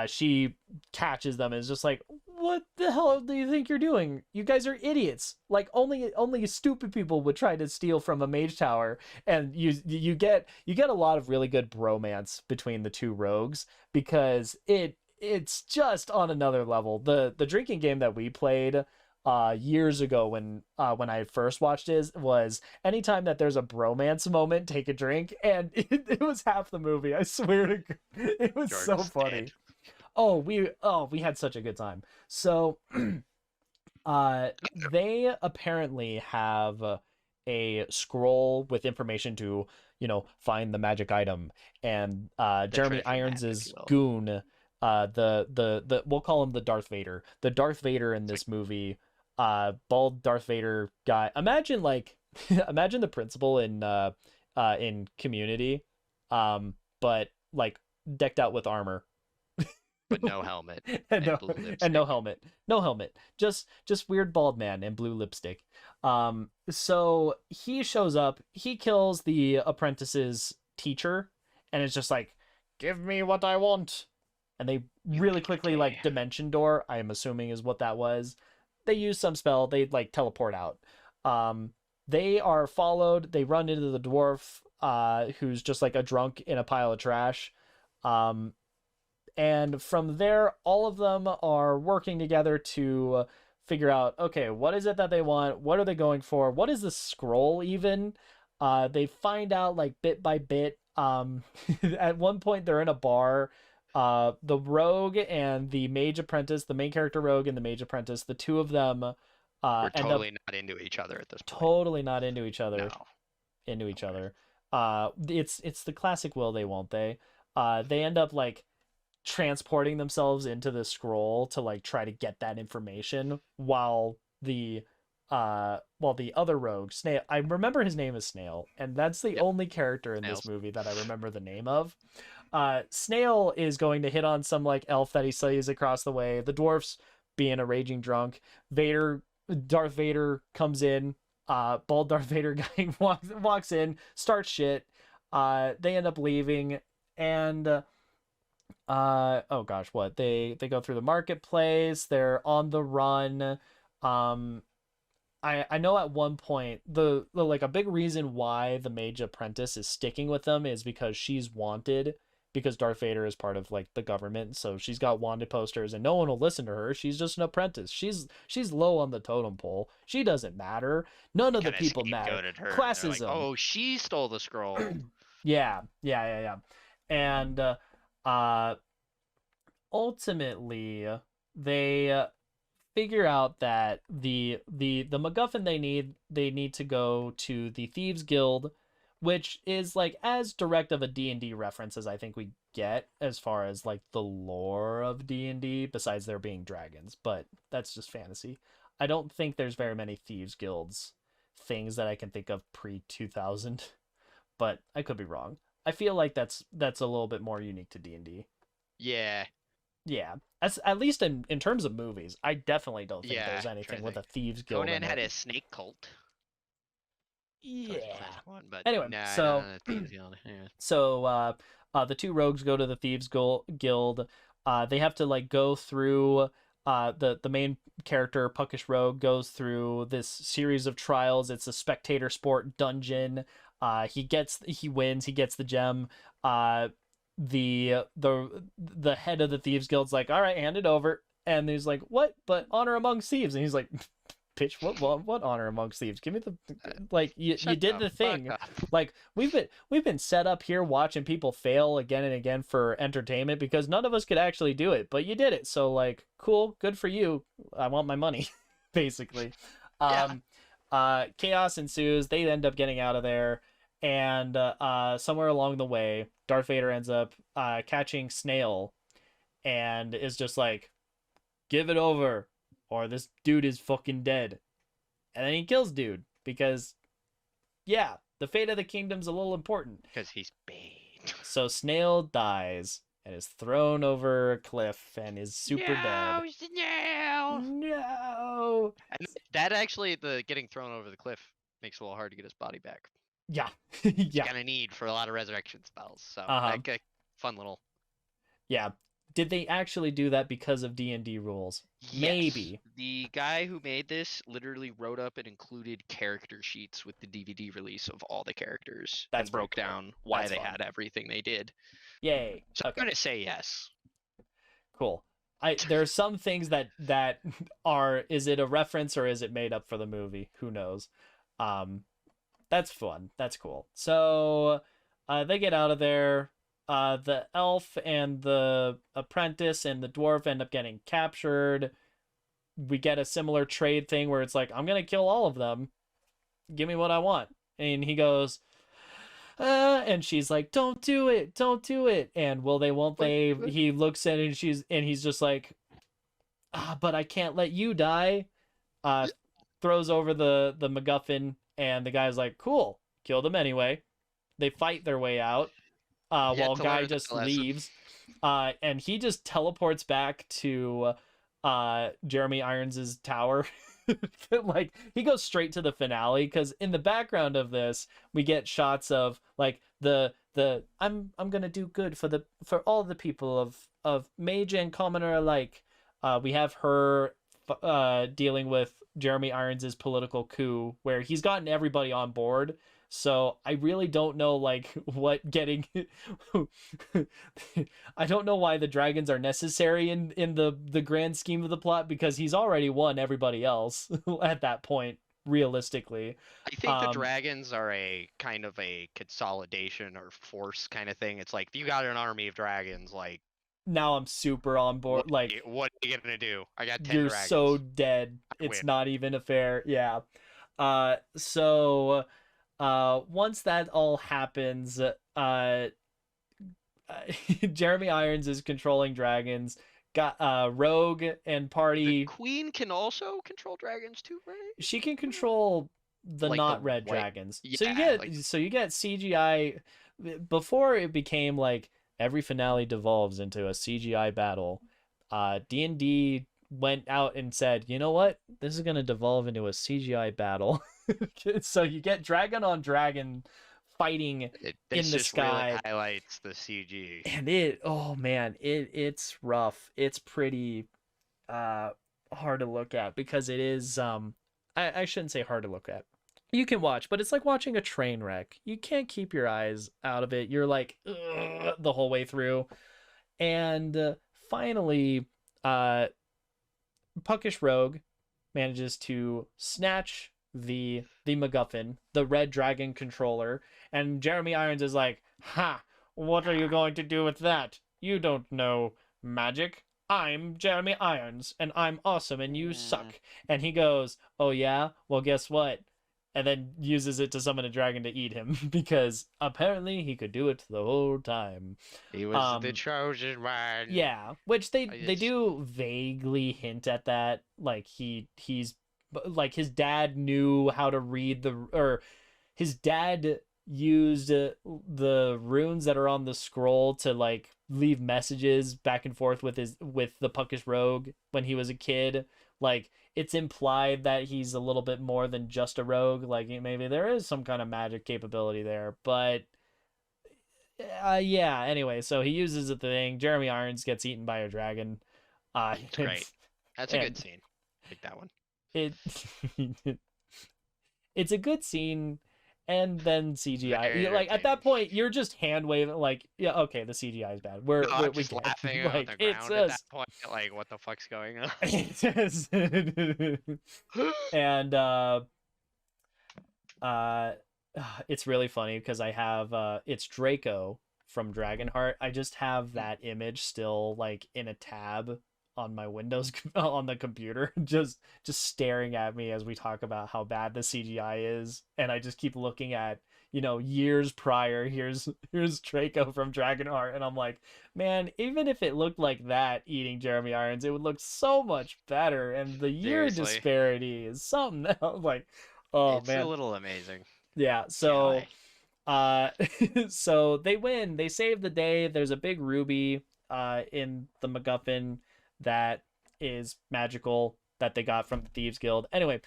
She catches them and is just like, what the hell do you think you're doing? You guys are idiots. Like only stupid people would try to steal from a mage tower. And you get a lot of really good bromance between the two rogues, because it's just on another level. The drinking game that we played years ago, when I first watched it, was anytime that there's a bromance moment, take a drink, and it was half the movie. I swear to God. It was so Jordan's funny. dead. We had such a good time. So they apparently have a scroll with information to, find the magic item, and The Jeremy treasure map, if Irons' you will. goon, the we'll call him the Darth Vader. The Darth Vader in It's like this movie, bald Darth Vader guy. Imagine like imagine the principal in Community, but like decked out with armor. with no helmet and and no blue lipstick. and no helmet, just weird bald man and blue lipstick. So he shows up, he kills the apprentice's teacher, and it's just like, give me what I want. And they really quickly like dimension door, I am assuming is what that was. They use some spell, they like teleport out. They are followed, they run into the dwarf, who's just like a drunk in a pile of trash. um and from there, all of them are working together to figure out, okay, what is it that they want? What are they going for? What is the scroll even? They find out like bit by bit. At one point, they're in a bar. The rogue and the mage apprentice, the main character rogue and the mage apprentice, the two of them We're end up totally not into each other at this point. totally not into each No. other. Into each Okay. other. It's the classic will they won't they. They end up like transporting themselves into the scroll to like try to get that information, while the other rogue, Snail, I remember his name is Snail, and that's the Yep. only character in this Snails. movie that I remember the name of. Snail is going to hit on some like elf that he sees across the way. The dwarf's being a raging drunk. Darth Vader comes in. Bald Darth Vader guy walks in, starts shit. They end up leaving, and oh gosh, what, they go through the marketplace, they're on the run. I know at one point the like a big reason why the mage apprentice is sticking with them is because she's wanted, because Darth Vader is part of like the government, so she's got wanted posters and no one will listen to her. She's just an apprentice. She's low on the totem pole. She doesn't matter. None of the Kind of people matter. scapegoated her. And they're like, Classism. oh, she stole the scroll. Yeah. And uh ultimately they figure out that the MacGuffin they need to go to the Thieves Guild, which is like as direct of a D&D reference as I think we get as far as like the lore of D&D, besides there being dragons, but that's just fantasy. I don't think there's very many Thieves Guilds things that I can think of pre 2000, but I could be wrong. I feel like that's a little bit more unique to D&D. Yeah. Yeah, as at least in terms of movies, I definitely don't think Yeah. there's Trying anything to with think. a thieves guild Conan in had it. a snake cult. That was a Yeah. classic one, but Anyway, nah, I so don't know. Thieves Guild. Yeah. the two rogues go to the thieves guild. They have to like go through the main character Puckish Rogue goes through this series of trials. It's a spectator sport dungeon. He wins, he gets the gem. uh the head of the thieves guild's like, all right, hand it over. And he's like, what? But honor amongst thieves. And he's like, pitch, what honor amongst thieves? Give me the, Uh, like, you Shut did the the fuck thing. up. Like, we've been set up here watching people fail again and again for entertainment because none of us could actually do it, but you did it. So like, cool, good for you. I want my money. Basically. Yeah. um Chaos ensues. They end up getting out of there, and somewhere along the way Darth Vader ends up catching Snail and is just like, give it over or this dude is fucking dead. And then he kills dude because, yeah, the fate of the kingdom's a little important. Because he's bait. So Snail dies and is thrown over a cliff and is super dead. No, no. No. And that actually, the getting thrown over the cliff makes it a little hard to get his body back. Yeah. He's Yeah. gonna need for a lot of resurrection spells. So Uh-huh. that fun little. Yeah. Did they actually do that because of D&D rules? Yes. Maybe. The guy who made this literally wrote up and included character sheets with the DVD release of all the characters That's and broke very cool. down why That's they fun. had everything they did. Yay. So Okay. I'm gonna say yes. Cool. There are some things that are, is it a reference or is it made up for the movie? Who knows? That's fun. That's cool. So they get out of there. The elf and the apprentice and the dwarf end up getting captured. We get a similar trade thing where it's like, I'm gonna kill all of them. Give me what I want. And he goes, and she's like, don't do it, don't do it. And will they, won't they? He looks at it and he's just like, but I can't let you die. Throws over the MacGuffin, and the guy's like, cool, kill them anyway. They fight their way out, while Guy just leaves, and he just teleports back to Jeremy Irons's tower. Like, he goes straight to the finale, because in the background of this we get shots of like the I'm gonna do good for all the people of mage and commoner alike. We have her dealing with Jeremy Irons's political coup where he's gotten everybody on board. So I really don't know like what getting I don't know why the dragons are necessary in the grand scheme of the plot, because he's already won everybody else at that point, realistically. I think the dragons are a kind of a consolidation or force kind of thing. It's like, if you got an army of dragons, like, now I'm super on board. Like, what are you gonna do? I got 10 you're dragons. so dead. It's win. not even a fair. Yeah. So once that all happens, Jeremy Irons is controlling dragons. Got Rogue and party. The queen can also control dragons too, right? She can control the Like not the red white- dragons. Yeah, so you get like- CGI. Before it became like every finale devolves into a CGI battle, D&D went out and said, you know what, this is going to devolve into a CGI battle. So you get dragon on dragon fighting in the sky. Really highlights the CG. And it's rough. It's pretty hard to look at, because it is I shouldn't say hard to look at. You can watch, but it's like watching a train wreck. You can't keep your eyes out of it. You're like, ugh, the whole way through. And finally, Puckish Rogue manages to snatch the MacGuffin, the red dragon controller, and Jeremy Irons is like, ha, what are you going to do with that? You don't know magic. I'm Jeremy Irons, and I'm awesome, and you suck. And he goes, oh yeah? Well, guess what? And then uses it to summon a dragon to eat him, because apparently he could do it the whole time. He was the chosen one. Yeah, which they do vaguely hint at that. Like, he's like, his dad knew how to read or his dad used the runes that are on the scroll to like leave messages back and forth with the Puckish Rogue when he was a kid. Like, it's implied that he's a little bit more than just a rogue. Like, maybe there is some kind of magic capability there, but yeah. Anyway, so he uses the thing. Jeremy Irons gets eaten by a dragon. Great. That's a good And scene. Like that one. it it's a good scene, and then CGI. Very Like at entertaining. that point, you're just hand waving. Like, yeah, okay, the CGI is bad. No, I'm We just get it. laughing on Like the it's ground at that just point. Like, what the fuck's going on? it's just and uh it's really funny because I have it's Draco from Dragonheart. I just have that image still like in a tab on my Windows on the computer, just staring at me as we talk about how bad the CGI is, and I just keep looking at, years prior. Here's Draco from Dragonheart, and I'm like, man, even if it looked like that eating Jeremy Irons, it would look so much better, and the year Seriously, disparity is something else. Like, oh it's a man. little amazing. Yeah, Can't so lie. uh so they win. They save the day. There's a big ruby in the MacGuffin that is magical that they got from the Thieves Guild. Anyway,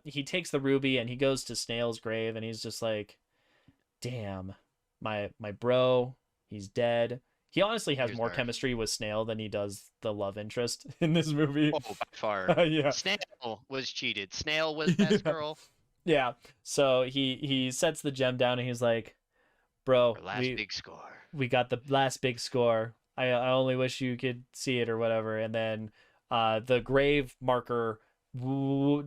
he takes the ruby and he goes to Snail's grave and he's just like, "Damn, my bro, he's dead." He honestly He has was more dark. chemistry with Snail than he does the love interest in this movie. Oh, by far. Yeah. Snail was cheated. Snail was best Yeah. girl. Yeah. So he sets the gem down and he's like, "Bro, Her last big score. we got the last big score. I only wish you could see it or whatever." And then the grave marker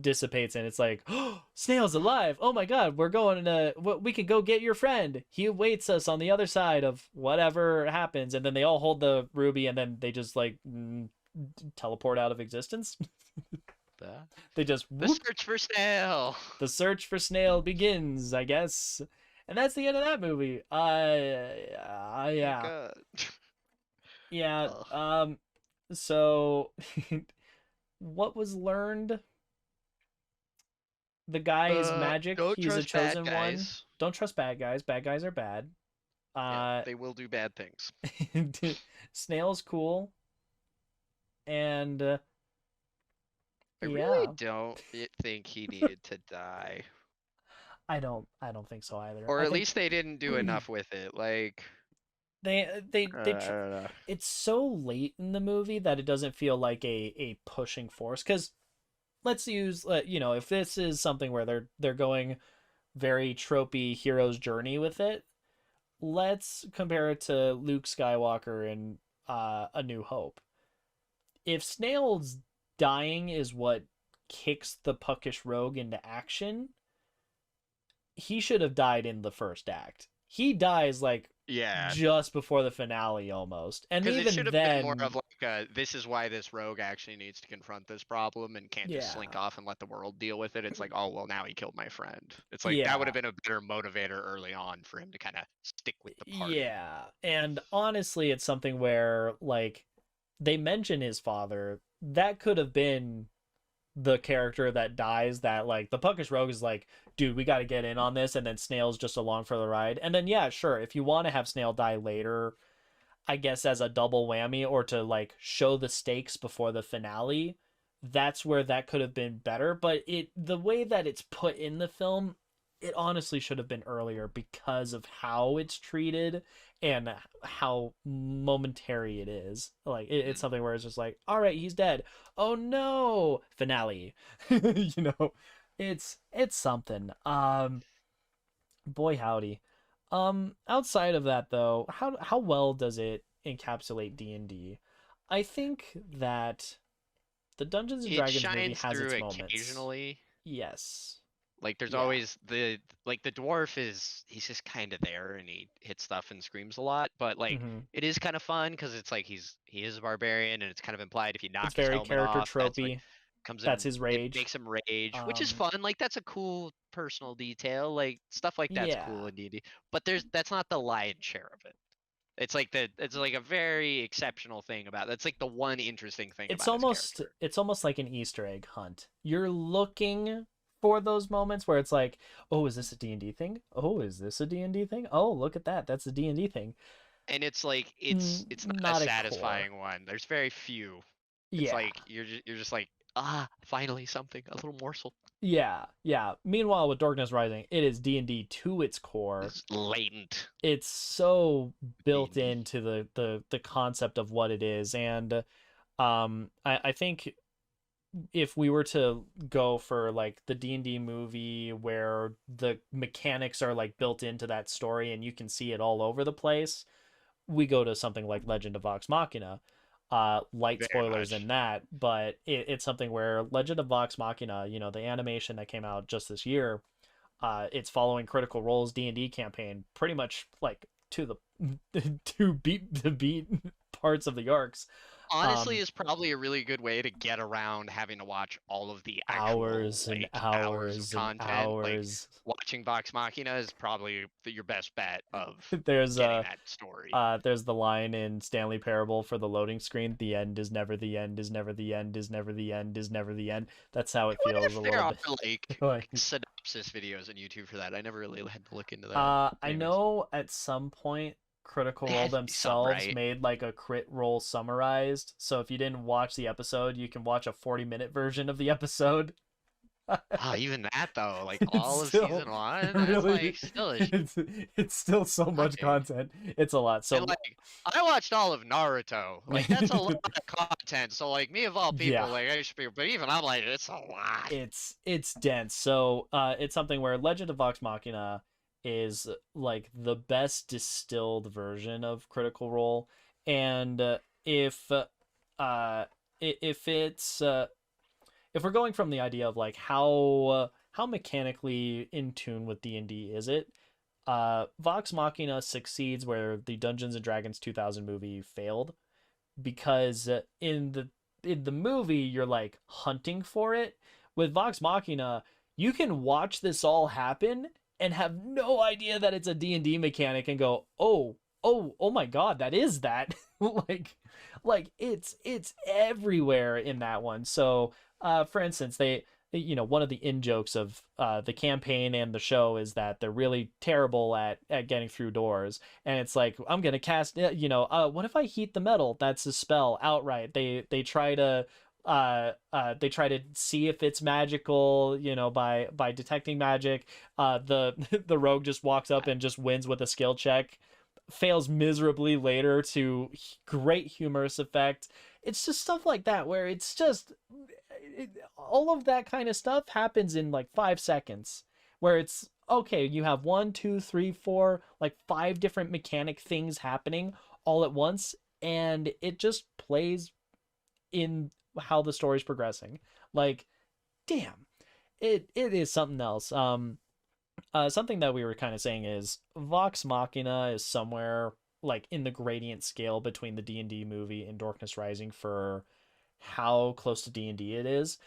dissipates and it's like, "Oh, Snail's alive. Oh my god, we're going to we can go get your friend. He awaits us on the other side of whatever happens." And then they all hold the ruby and then they just like teleport out of existence. The, They just the whoop. search for Snail. The search for Snail begins, I guess. And that's the end of that movie. My Yeah. God. Yeah. Ugh. So what was learned? The guy is magic. Don't He's a trust bad chosen one. guys. Don't trust bad guys. Bad guys are bad. Yeah, Uh they will do bad things. Snail's cool. And I really yeah. don't think he needed to die. I don't think so either. Or I at think least they didn't do enough with it. Like, they I don't know. it's so late in the movie that it doesn't feel like a pushing force, cuz let's use if this is something where they're going very tropey hero's journey with it, let's compare it to Luke Skywalker in A New Hope. If Snail's dying is what kicks the puckish rogue into action, he should have died in the first act. He dies like Yeah, just before the finale almost. And because it even should have been more then, of like this is why this rogue actually needs to confront this problem and can't just slink yeah. off and let the world deal with it. It's like, oh, well, now he killed my friend. It's like that would have Yeah. been a better motivator early on for him to kind of stick with the party. Yeah. And honestly, it's something where like they mention his father. That could have been the character that dies, that like the puckish rogue is like, dude, we got to get in on this, and then Snail's just along for the ride. And then yeah, sure, if you want to have Snail die later, I guess as a double whammy or to like show the stakes before the finale, that's where that could have been better. But the way that it's put in the film, it honestly should have been earlier because of how it's treated and how momentary it is. Like it's Mm. something where it's just like, all right, he's dead. Oh no, finale. you know, it's something. Boy howdy. Outside of that though, how well does it encapsulate D&D? I think that the Dungeons and It Dragons movie shines has through its moments. occasionally. Yes. Like there's Yeah. always the dwarf is he's just kind of there and he hits stuff and screams a lot, but like Hmm. it is kind of fun because it's like he is a barbarian and it's kind of implied if you It's knock his very helmet character off, that's what tropey. comes That's in. his It rage. makes him rage, which is Um fun. Like that's a cool personal detail. Like stuff like that's cool yeah. in D&D. But that's not the lion's share of it. It's like a very exceptional thing about that's like the one interesting thing It's about his almost character. it's almost like an Easter egg hunt. You're looking for those moments where it's like, "Oh, is this a D&D thing? Oh, is this a D&D thing? Oh, look at that. That's a D&D thing." And it's like it's not a Not a core. satisfying one. There's very few. It's Yeah. like you're just like finally something, a little morsel. Yeah, yeah. Meanwhile, with Dorkness Rising, it is D&D to its core. It's latent It's so built D&D. into the concept of what it is, and I think if we were to go for like the D&D movie where the mechanics are like built into that story and you can see it all over the place, we go to something like Legend of Vox Machina. Light Very spoilers in much. that, but it's something where Legend of Vox Machina, you know, the animation that came out just this year, it's following Critical Role's D&D campaign pretty much like to the to beat parts of the arcs. Honestly, Um, is probably a really good way to get around having to watch all of the actual, hours and like, hours of hours and content. Like, hours. watching Vox Machina is probably your best bet of There's getting that story. there's the line in Stanley Parable for the loading screen, the end is never the end, is never the end, is never the end, is never the end. That's how I it wonder feels a if there little are, bit. like, Like synopsis videos on YouTube for that. I never really had to look into that. I Anyways, know at some point Critical there Role has to be some, themselves right? made like a crit roll summarized. So if you didn't watch the episode, you can watch a 40-minute version of the episode. Oh, even that though, like It's all of still season one, that's really like still a it's still so much shocking. content. It's a lot. And So like I watched all of Naruto. Like that's a lot of content. So like me of all yeah, people, like I should be, but even I'm like, it's a lot. it's dense. So it's something where Legend of Vox Machina is like the best distilled version of Critical Role, and if if it's if we're going from the idea of like how mechanically in tune with D&D is it, Vox Machina succeeds where the Dungeons and Dragons 2000 movie failed, because in the movie you're like hunting for it. With Vox Machina, you can watch this all happen and have no idea that it's a D&D mechanic and go, "Oh my god, that is that." like it's everywhere in that one. So, for instance, you know, one of the in jokes of the campaign and the show is that they're really terrible at getting through doors, and it's like, I'm gonna cast, you know, what if I heat the metal? That's a spell outright. They try to see if it's magical, you know, by detecting magic. The the rogue just walks up and just wins with a skill check, fails miserably later to great humorous effect. It's just stuff like that where it's just all of that kind of stuff happens in like 5 seconds, where it's okay, you have one, two, three, four, like five different mechanic things happening all at once, and it just plays in how the story's progressing. Like, damn, it is something else. Something that we were kind of saying is Vox Machina is somewhere like in the gradient scale between the D&D movie and Dorkness Rising for how close to D&D it is.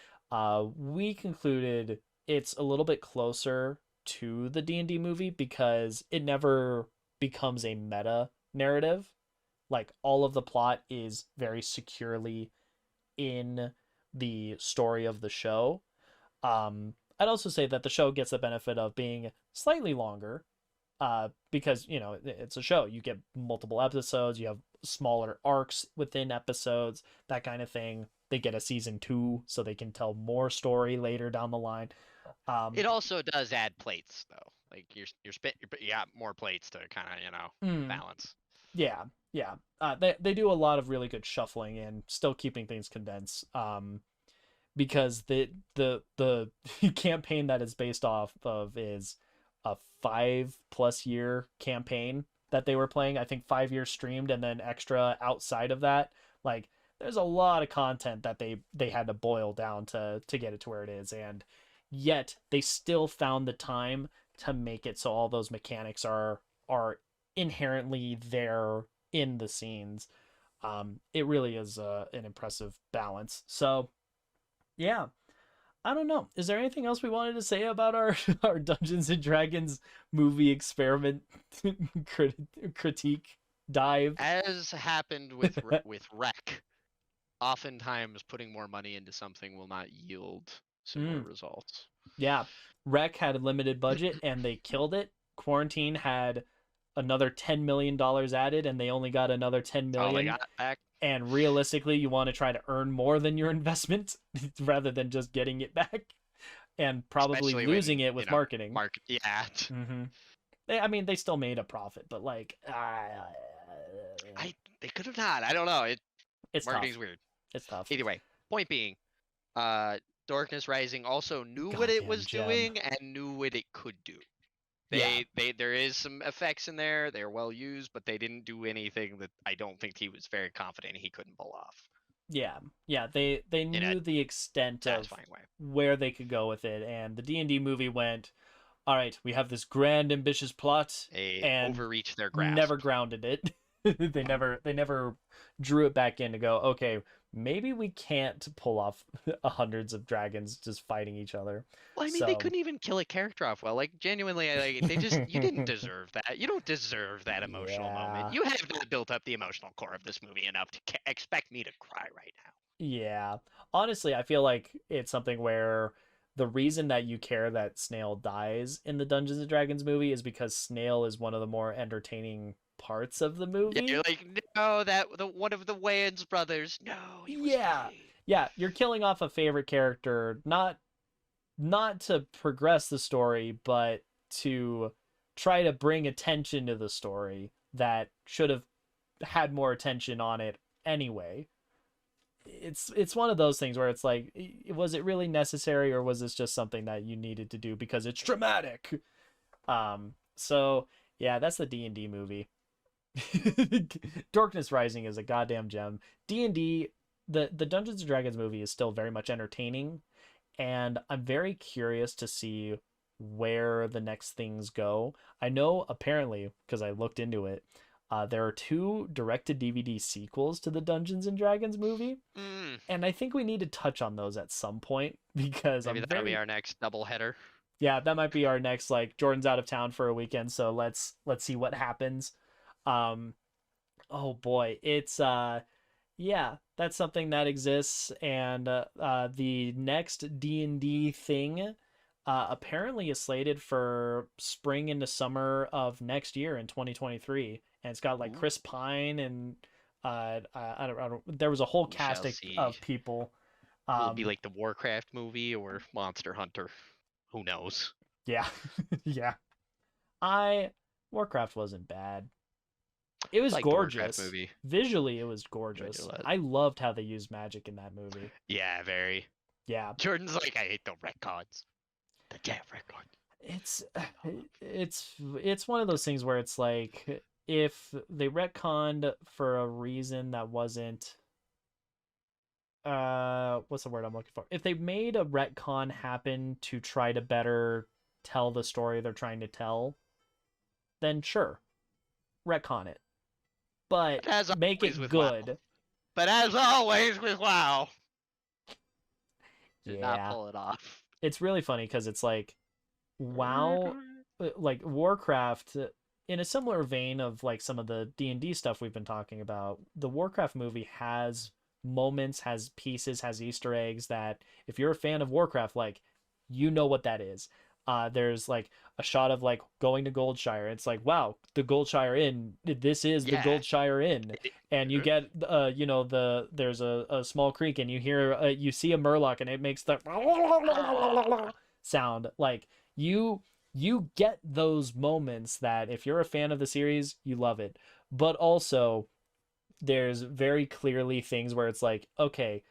We concluded it's a little bit closer to the D&D movie because it never becomes a meta narrative. Like all of the plot is very securely in the story of the show. I'd also say that the show gets the benefit of being slightly longer, because you know it's a show. You get multiple episodes. You have smaller arcs within episodes, that kind of thing. They get a season two, so they can tell more story later down the line. It Um, also does add plates though. Like you got more plates to kind of mm, balance. yeah, yeah. They do a lot of really good shuffling and still keeping things condensed. Because the campaign that is based off of is a 5+ year campaign that they were playing. I think 5 years streamed and then extra outside of that. Like there's a lot of content that they had to boil down to get it to where it is, and yet they still found the time to make it so all those mechanics are inherently there in the scenes. It really is an impressive balance. So yeah, I don't know. Is there anything else we wanted to say about our our Dungeons and Dragons movie experiment critique dive? As happened with Rec, oftentimes putting more money into something will not yield similar Mm, results. yeah, Rec had a limited budget and they killed it. Quarantine had another $10 million added and they only got another 10 All they million. got back, And realistically, you want to try to earn more than your investment rather than just getting it back and probably especially when losing it with marketing. market. Yeah, Mm-hmm. I mean, they still made a profit, but like, I they could have not. I don't know. it's Marketing's tough. weird. It's tough. Either way, point being, uh, Dorkness Rising also knew what it Goddamn was gem. doing and knew what it could do. Yeah, There is some effects in there. They're well used, but they didn't do anything that I don't think he was very confident he couldn't pull off yeah. They in a knew the extent of satisfying way. where they could go with it, and the D&D movie went, all right, we have this grand ambitious plot, They and overreached their never grasp. grounded it. They never drew it back in to go, okay, maybe we can't pull off hundreds of dragons just fighting each other. Well, I mean, they So couldn't even kill a character off well. Like, genuinely, they just, you didn't deserve that. You don't deserve that emotional moment. yeah. You have not built up the emotional core of this movie enough to expect me to cry right now. Yeah. Honestly, I feel like it's something where the reason that you care that Snail dies in the Dungeons and Dragons movie is because Snail is one of the more entertaining parts of the Yeah, you're movie. like, no, one of the Wayans brothers. No, he was Yeah. great. Yeah, you're killing off a favorite character, not to progress the story, but to try to bring attention to the story that should have had more attention on it anyway. It's one of those things where it's like, was it really necessary, or was this just something that you needed to do because it's dramatic? So yeah, that's the D&D movie. Dorkness Rising is a goddamn gem. D&D, the Dungeons and Dragons movie is still very much entertaining, and I'm very curious to see where the next things go. I know apparently, because I looked into it, there are two direct-to-DVD sequels to the Dungeons and Dragons movie, Mm, and I think we need to touch on those at some point because maybe I'm that'll be very, our next double header. yeah, that might be our next, like, Jordan's out of town for a weekend, so let's see what happens. Um, oh boy, it's yeah, that's something that exists, and the next D&D thing apparently is slated for spring into summer of next year in 2023, and it's got like Ooh, Chris Pine and I don't, there was a whole we cast shall of, see. people. Will it be Um, like the Warcraft movie or Monster Hunter? Who knows? yeah, yeah. I Warcraft wasn't bad. It I was like the Warcraft gorgeous. movie. Visually, it was Enjoyed it a gorgeous. lot. I loved how they used magic in that movie. Yeah, very. Yeah, Jordan's like, I hate the retcons. The damn retcons. it's it's one of those things where it's like, if they retconned for a reason that wasn't what's the word I'm looking for? If they made a retcon happen to try to better tell the story they're trying to tell, then sure, retcon it. But But as make always it with WoW. good. But as always with WoW, did not Yeah. pull it off. It's really funny because it's like, WoW, like Warcraft, in a similar vein of like some of the D&D stuff we've been talking about, the Warcraft movie has moments, has pieces, has Easter eggs that if you're a fan of Warcraft, like, you know what that is. There's like a shot of like going to Goldshire. It's like, wow, the Goldshire Inn. This is the Yeah. Goldshire Inn, and you get there's a small creek, and you see a Murloc, and it makes the sound. Like, you get those moments that if you're a fan of the series, you love it. But also, there's very clearly things where it's like, okay,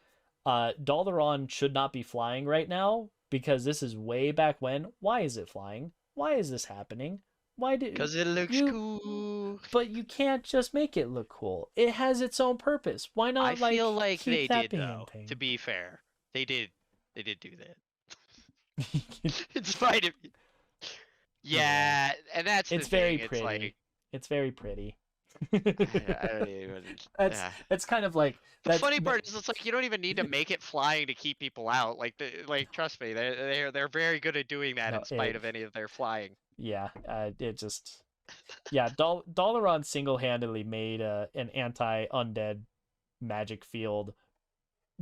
Dalaran should not be flying right now because this is way back when. Why is it flying? Why is this happening? Why did Because it looks you? cool. But you can't just make it look cool. It has its own purpose. Why I not, like, feel like keep they that did being though. To thing? be fair, they did. They did do that. In spite of. Yeah, Yeah, and that's the it's very thing. It's pretty. like It's very pretty. I don't even. That's it's kind of like The that's funny part is, it's like you don't even need to make it flying to keep people out. Like trust me, they're very good at doing that in no spite it of any of their flying. yeah it just yeah, Dalaran single-handedly made an anti-undead magic field,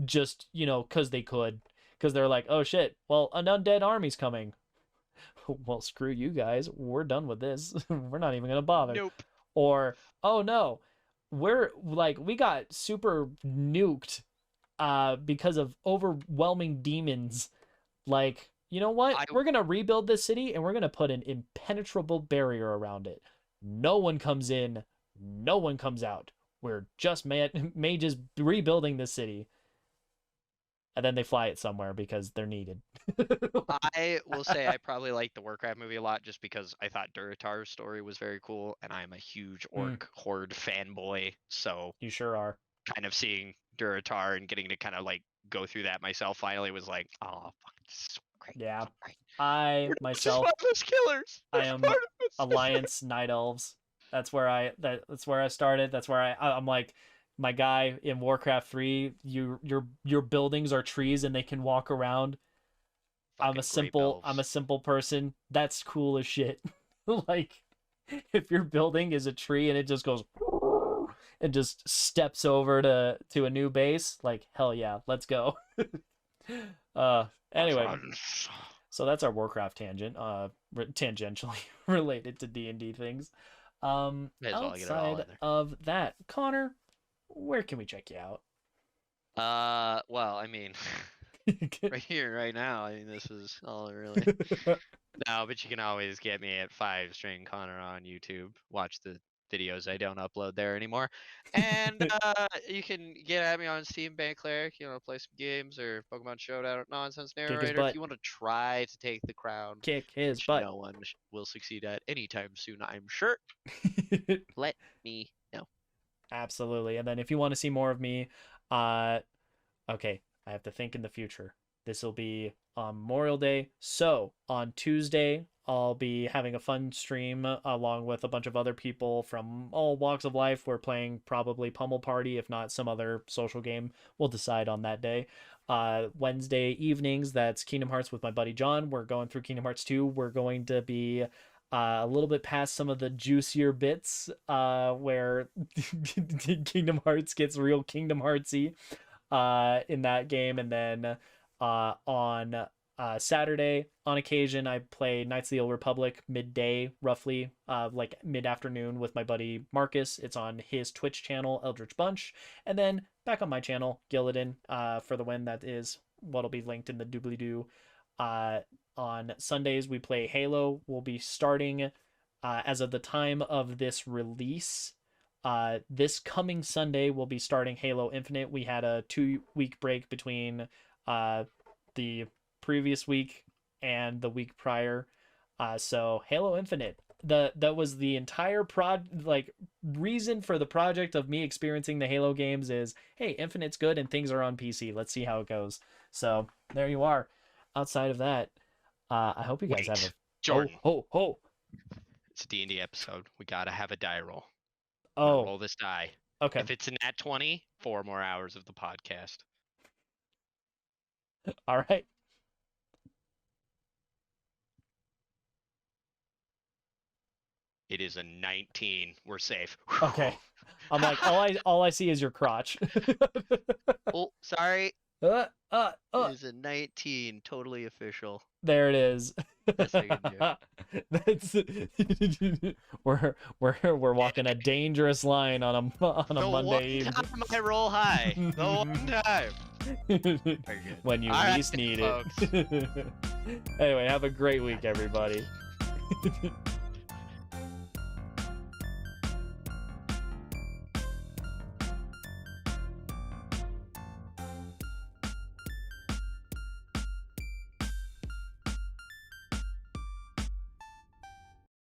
just, because they could, because they're like, oh shit, well, an undead army's coming. Well, screw you guys, we're done with this. We're not even gonna bother. Nope. Or, oh no, we got super nuked because of overwhelming demons. Like, you know what, I we're gonna rebuild this city, and we're gonna put an impenetrable barrier around it. No one comes in, no one comes out. We're just mages rebuilding the city. and then they fly it somewhere because they're needed. I will say I probably like the Warcraft movie a lot just because I thought Duratar's story was very cool, and I'm a huge Orc Horde fanboy. So You sure are. kind of seeing Duratar and getting to kind of like go through that myself finally was like, oh, fuck, this is so great. Yeah. So great. I We're myself, just mindless killers. I We're am mindless Alliance Night Elves. That's where I started. That's where I'm like my guy in Warcraft 3. Your buildings are trees and they can walk around. Fucking great elves. I'm a simple person. That's cool as shit. Like if your building is a tree and it just goes and just steps over to a new base, like hell yeah, let's go. Anyway, so that's our Warcraft tangent, tangentially related to D&D things. Outside of that, Connor, where can we check you out? Well, I mean, right here, right now. I mean, this is all really. No, but you can always get me at 5 String Connor on YouTube. Watch the videos I don't upload there anymore. And you can get at me on Steam Bank Cleric, play some games or Pokemon Showdown Nonsense Narrator. If you want to try to take the crown, kick his which butt. no one will succeed at anytime soon, I'm sure. Let me know. Absolutely. And then if you want to see more of me, okay, I have to think in the future. This will be on Memorial Day. So on Tuesday, I'll be having a fun stream along with a bunch of other people from all walks of life. We're playing probably Pummel Party, if not some other social game. We'll decide on that day. Wednesday evenings, that's Kingdom Hearts with my buddy John. We're going through Kingdom Hearts 2. We're going to be a little bit past some of the juicier bits where Kingdom Hearts gets real Kingdom Heartsy in that game. And then on Saturday, on occasion, I play Knights of the Old Republic midday, roughly, like mid-afternoon with my buddy Marcus. It's on his Twitch channel, Eldritch Bunch. And then back on my channel, Gillidan, for the win. That is what'll be linked in the doobly-doo. On Sundays, we play Halo. We'll be starting, as of the time of this release, this coming Sunday, we'll be starting Halo Infinite. We had a 2-week break between the previous week and the week prior. So Halo Infinite, that was the entire reason for the project of me experiencing the Halo games is, hey, Infinite's good and things are on PC. Let's see how it goes. So there you are. Outside of that, I hope you guys have a Jordan. Oh. It's a D&D episode. We gotta have a die roll. Oh, roll this die. Okay. If it's an at 20, 4 more hours of the podcast. All right. It is a 19. We're safe. Okay. I'm like, all I see is your crotch. Oh, sorry. It is a 19. Totally official. There it is. Yes, I can do. That's we're walking a dangerous line on a Monday evening. The one time I roll high. The one time. When you least need it. Anyway, have a great week, everybody.